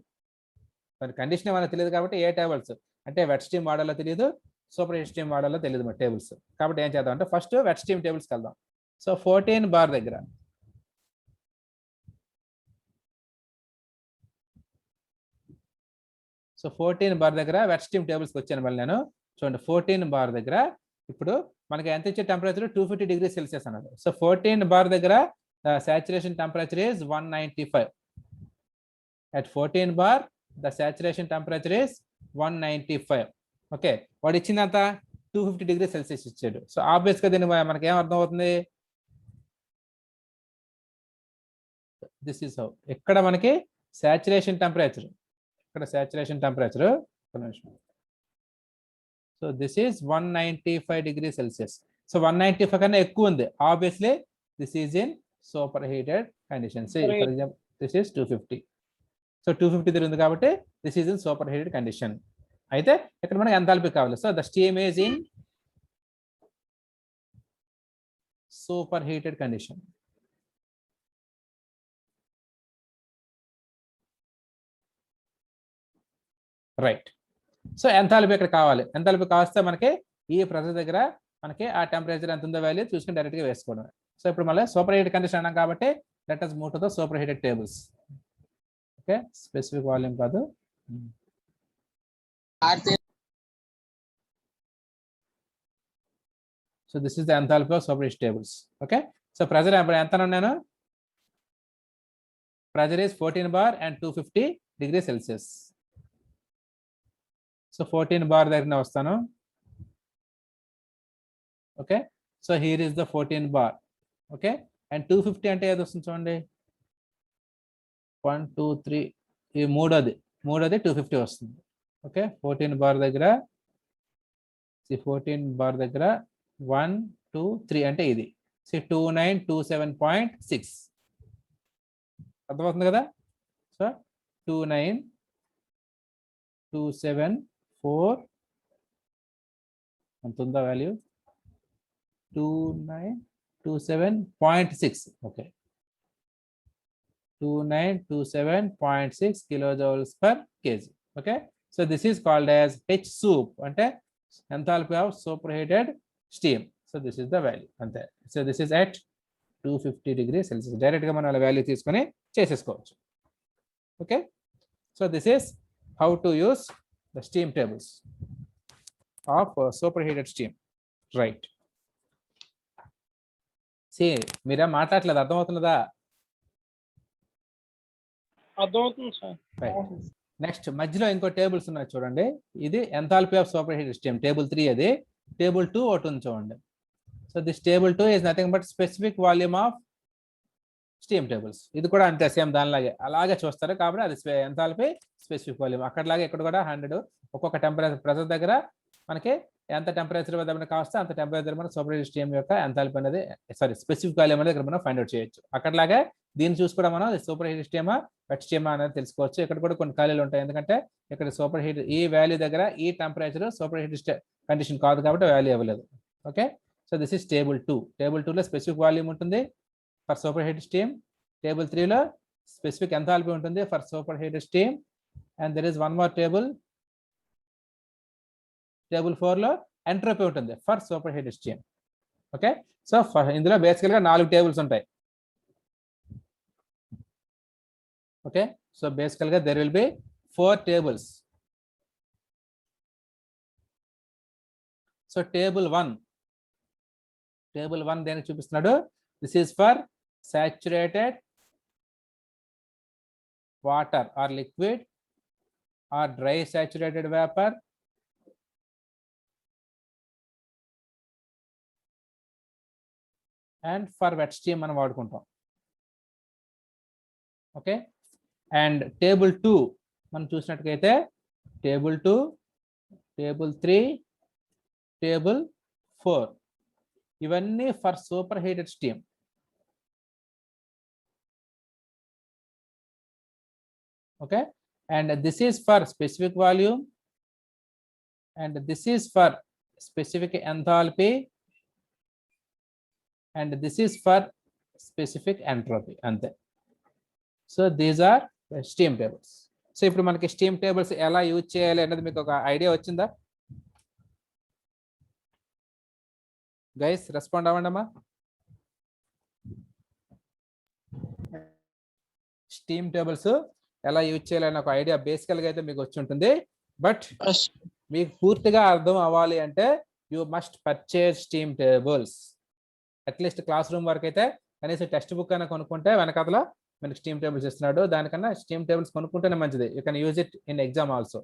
దాని కండిషన్ మనకు తెలియదు కాబట్టి ఏ టేబుల్స్ అంటే వెట్ స్టీమ్ వాడాలో తెలియదు, సూపర్ హీట్ స్టీమ్ వాడాలో తెలియదు మన టేబుల్స్. కాబట్టి ఏం చేద్దాం అంటే ఫస్ట్ వెట్ స్టీమ్ టేబుల్స్కి వెళ్దాం. సో 14 బార్ దగ్గర సో 14 బార్ దగ్గర వెట్ స్టీమ్ టేబుల్స్కి వచ్చాను మళ్ళీ నేను. చూడండి 14 బార్ దగ్గర ఇప్పుడు మనకి ఎంత ఇచ్చే టెంపరేచర్ 250 డిగ్రీ సెల్సియస్ అన్నది. సో 14 బార్ దగ్గర the saturation temperature is 195. at 14 bar the saturation temperature is 195. Okay, వాడు ఇచ్చిందంత 250 డిగ్రీ సెల్సియస్ ఇచ్చాడు. సో ఆబ్వియస్ గా దీన్ని మనకి ఏం అర్థం అవుతుంది, దిస్ ఈస్ హౌ. ఇక్కడ మనకి సాచురేషన్ టెంపరేచర్, ఇక్కడ saturation temperature, so this is 195 degree Celsius. So 195 కన్నా ఎక్కువ ఉంది, obviously this is in super heated condition. For example this is 250. So 250 తిరుగుతుంది కాబట్టి this is in super heated condition. అయితే ఇక్కడ మనకి ఎంథాల్పీ కావాలి. So the steam is in super heated condition. Right. So enthalpy ఇక్కడ కావాలి. ఎంథాల్పీ కావస్తే మనకి ఈ ప్రెషర్ దగ్గర మనకి ఆ టెంపరేచర్ ఎంత ఉందో వాల్యూ చూసుకుని డైరెక్ట్ గా వేసుకోవడం. సో ఇప్పుడు మళ్ళీ సూపర్ హీటెడ్ కండిషన్ అన్నాం కాబట్టి let us move to the super heated tables. Okay, specific volume కాదు. So this is the enthalpy of super heated tables. Okay, so pressure ఎంత ఉన్నాను, pressure is 14 bar and 250 degree Celsius. So 14 bar దగ్గర వస్తాను. Okay, so here is the 14 bar. Okay, and 250 అంటే ఏది వస్తుంది చూడండి, 1 2 3 ఈ మూడోది 250 వస్తుంది. ఓకే, 14 బార్ దగ్గర 14 బార్ దగ్గర 1 2 3 అంటే ఇది 2927.6 అర్థమవుతుంది కదా. సో 29274 ఎంత ఉందా value, 2927.6. Okay, 2927.6 kilojoules per kg. Okay, so this is called as H soup అంటే enthalpy of superheated steam. So this is the value అంతే. So this is at 250 degrees Celsius. Direct గా మనం వాల్యూ తీసుకొని చేసేసుకోవచ్చు. Okay, so this is how to use the steam tables of superheated steam. Right. See, మీరా మాట్లాడలేదు, అర్థమవుతున్నదా? అర్థమవుతుంది sir. Next మధ్యలో ఇంకో tables ఉన్నాయి చూడండి, ఇది enthalpy of super heated steam table 3, అది టేబుల్ 2 ఒకటి ఉంది చూడండి. So this table 2 is nothing but specific volume of steam tables. ఇది కూడా అంతే సేమ్ దానిలాగే అలాగే చూస్తారు కాబట్టి అది ఎంథాల్పీ స్పెసిఫిక్ వాల్యూమ్. అక్కడలాగే ఇక్కడ కూడా 100 ఒక్కొక్క టెంపరేచర్ ప్రెషర్ దగ్గర మనకి ఎంత టెంపరేచర్ వద్ద కావస్తే అంత టెంపరేచర్ మన సూపర్ హీటెడ్ స్టీమ్ యొక్క ఎంథాల్పీ అనేది స్పెసిఫిక్ వాల్యూమ్ అనేది ఇక్కడ మనం ఫైండ్ అవుట్ చేయొచ్చు. అక్కడలాగే దీన్ని చూసి కూడా మనం సూపర్ హీటెడ్ స్టీమా వెట్ స్టీమా అనేది తెలుసుకోవచ్చు. ఇక్కడ కూడా కొన్ని ఖాళీలు ఉంటాయి, ఎందుకంటే ఇక్కడ సూపర్ హీట్ ఈ వాల్యూ దగ్గర ఈ టెంపరేచర్ సూపర్ హీటెడ్ కండిషన్ కాదు కాబట్టి వాల్యూ ఇవ్వలేదు. Okay, so this is table 2. Table 2లో స్పెసిఫిక్ వాల్యూమ్ ఉంటుంది for super heated steam. Table 3లో స్పెసిఫిక్ ఎంథాల్పీ ఉంటుంది for super heated steam. And there is one more table table 4 లో entropy ఉంటుంది for super heated steam. Okay, so ఇందులో బేసికల్ గా 4 tables ఉంటాయి. ఓకే, సో బేసికల్ గా there will be 4 tables. So table 1 దేనికి చూపిస్తున్నాడు? This is for saturated water or liquid or dry saturated vapor and for wet steam మనం వాడుకుంటాం. ఓకే, అండ్ టేబుల్ 2 మనం చూసినట్టుకైతే టేబుల్ 2, టేబుల్ 3, టేబుల్ 4 ఇవన్నీ for super heated steam. Okay, and this is for specific volume and this is for specific enthalpy and this is for specific entropy ante. So these are the steam tables. So ఇప్పుడు మనకి steam tables ఎలా use చేయాలి అనేది మీకు ఒక idea వచ్చిందా? Guys respond అవ్వండి అమ్మా. స్టీమ్ టేబుల్స్ ఎలా యూజ్ చేయాలని ఒక ఐడియా బేసికల్ గా అయితే మీకు వచ్చి ఉంటుంది. బట్ మీకు పూర్తిగా అర్థం అవ్వాలి అంటే you must purchase steam tables. At least class room వరకు అయితే కనీసం టెక్స్ట్ బుక్ అయినా కొనుక్కుంటే వెనకాతల మనకి స్టీమ్ టేబుల్స్ ఇస్తున్నాడు. దానికన్నా స్టీమ్ టేబుల్స్ కొనుక్కుంటేనే మంచిది. You can use it in exam also.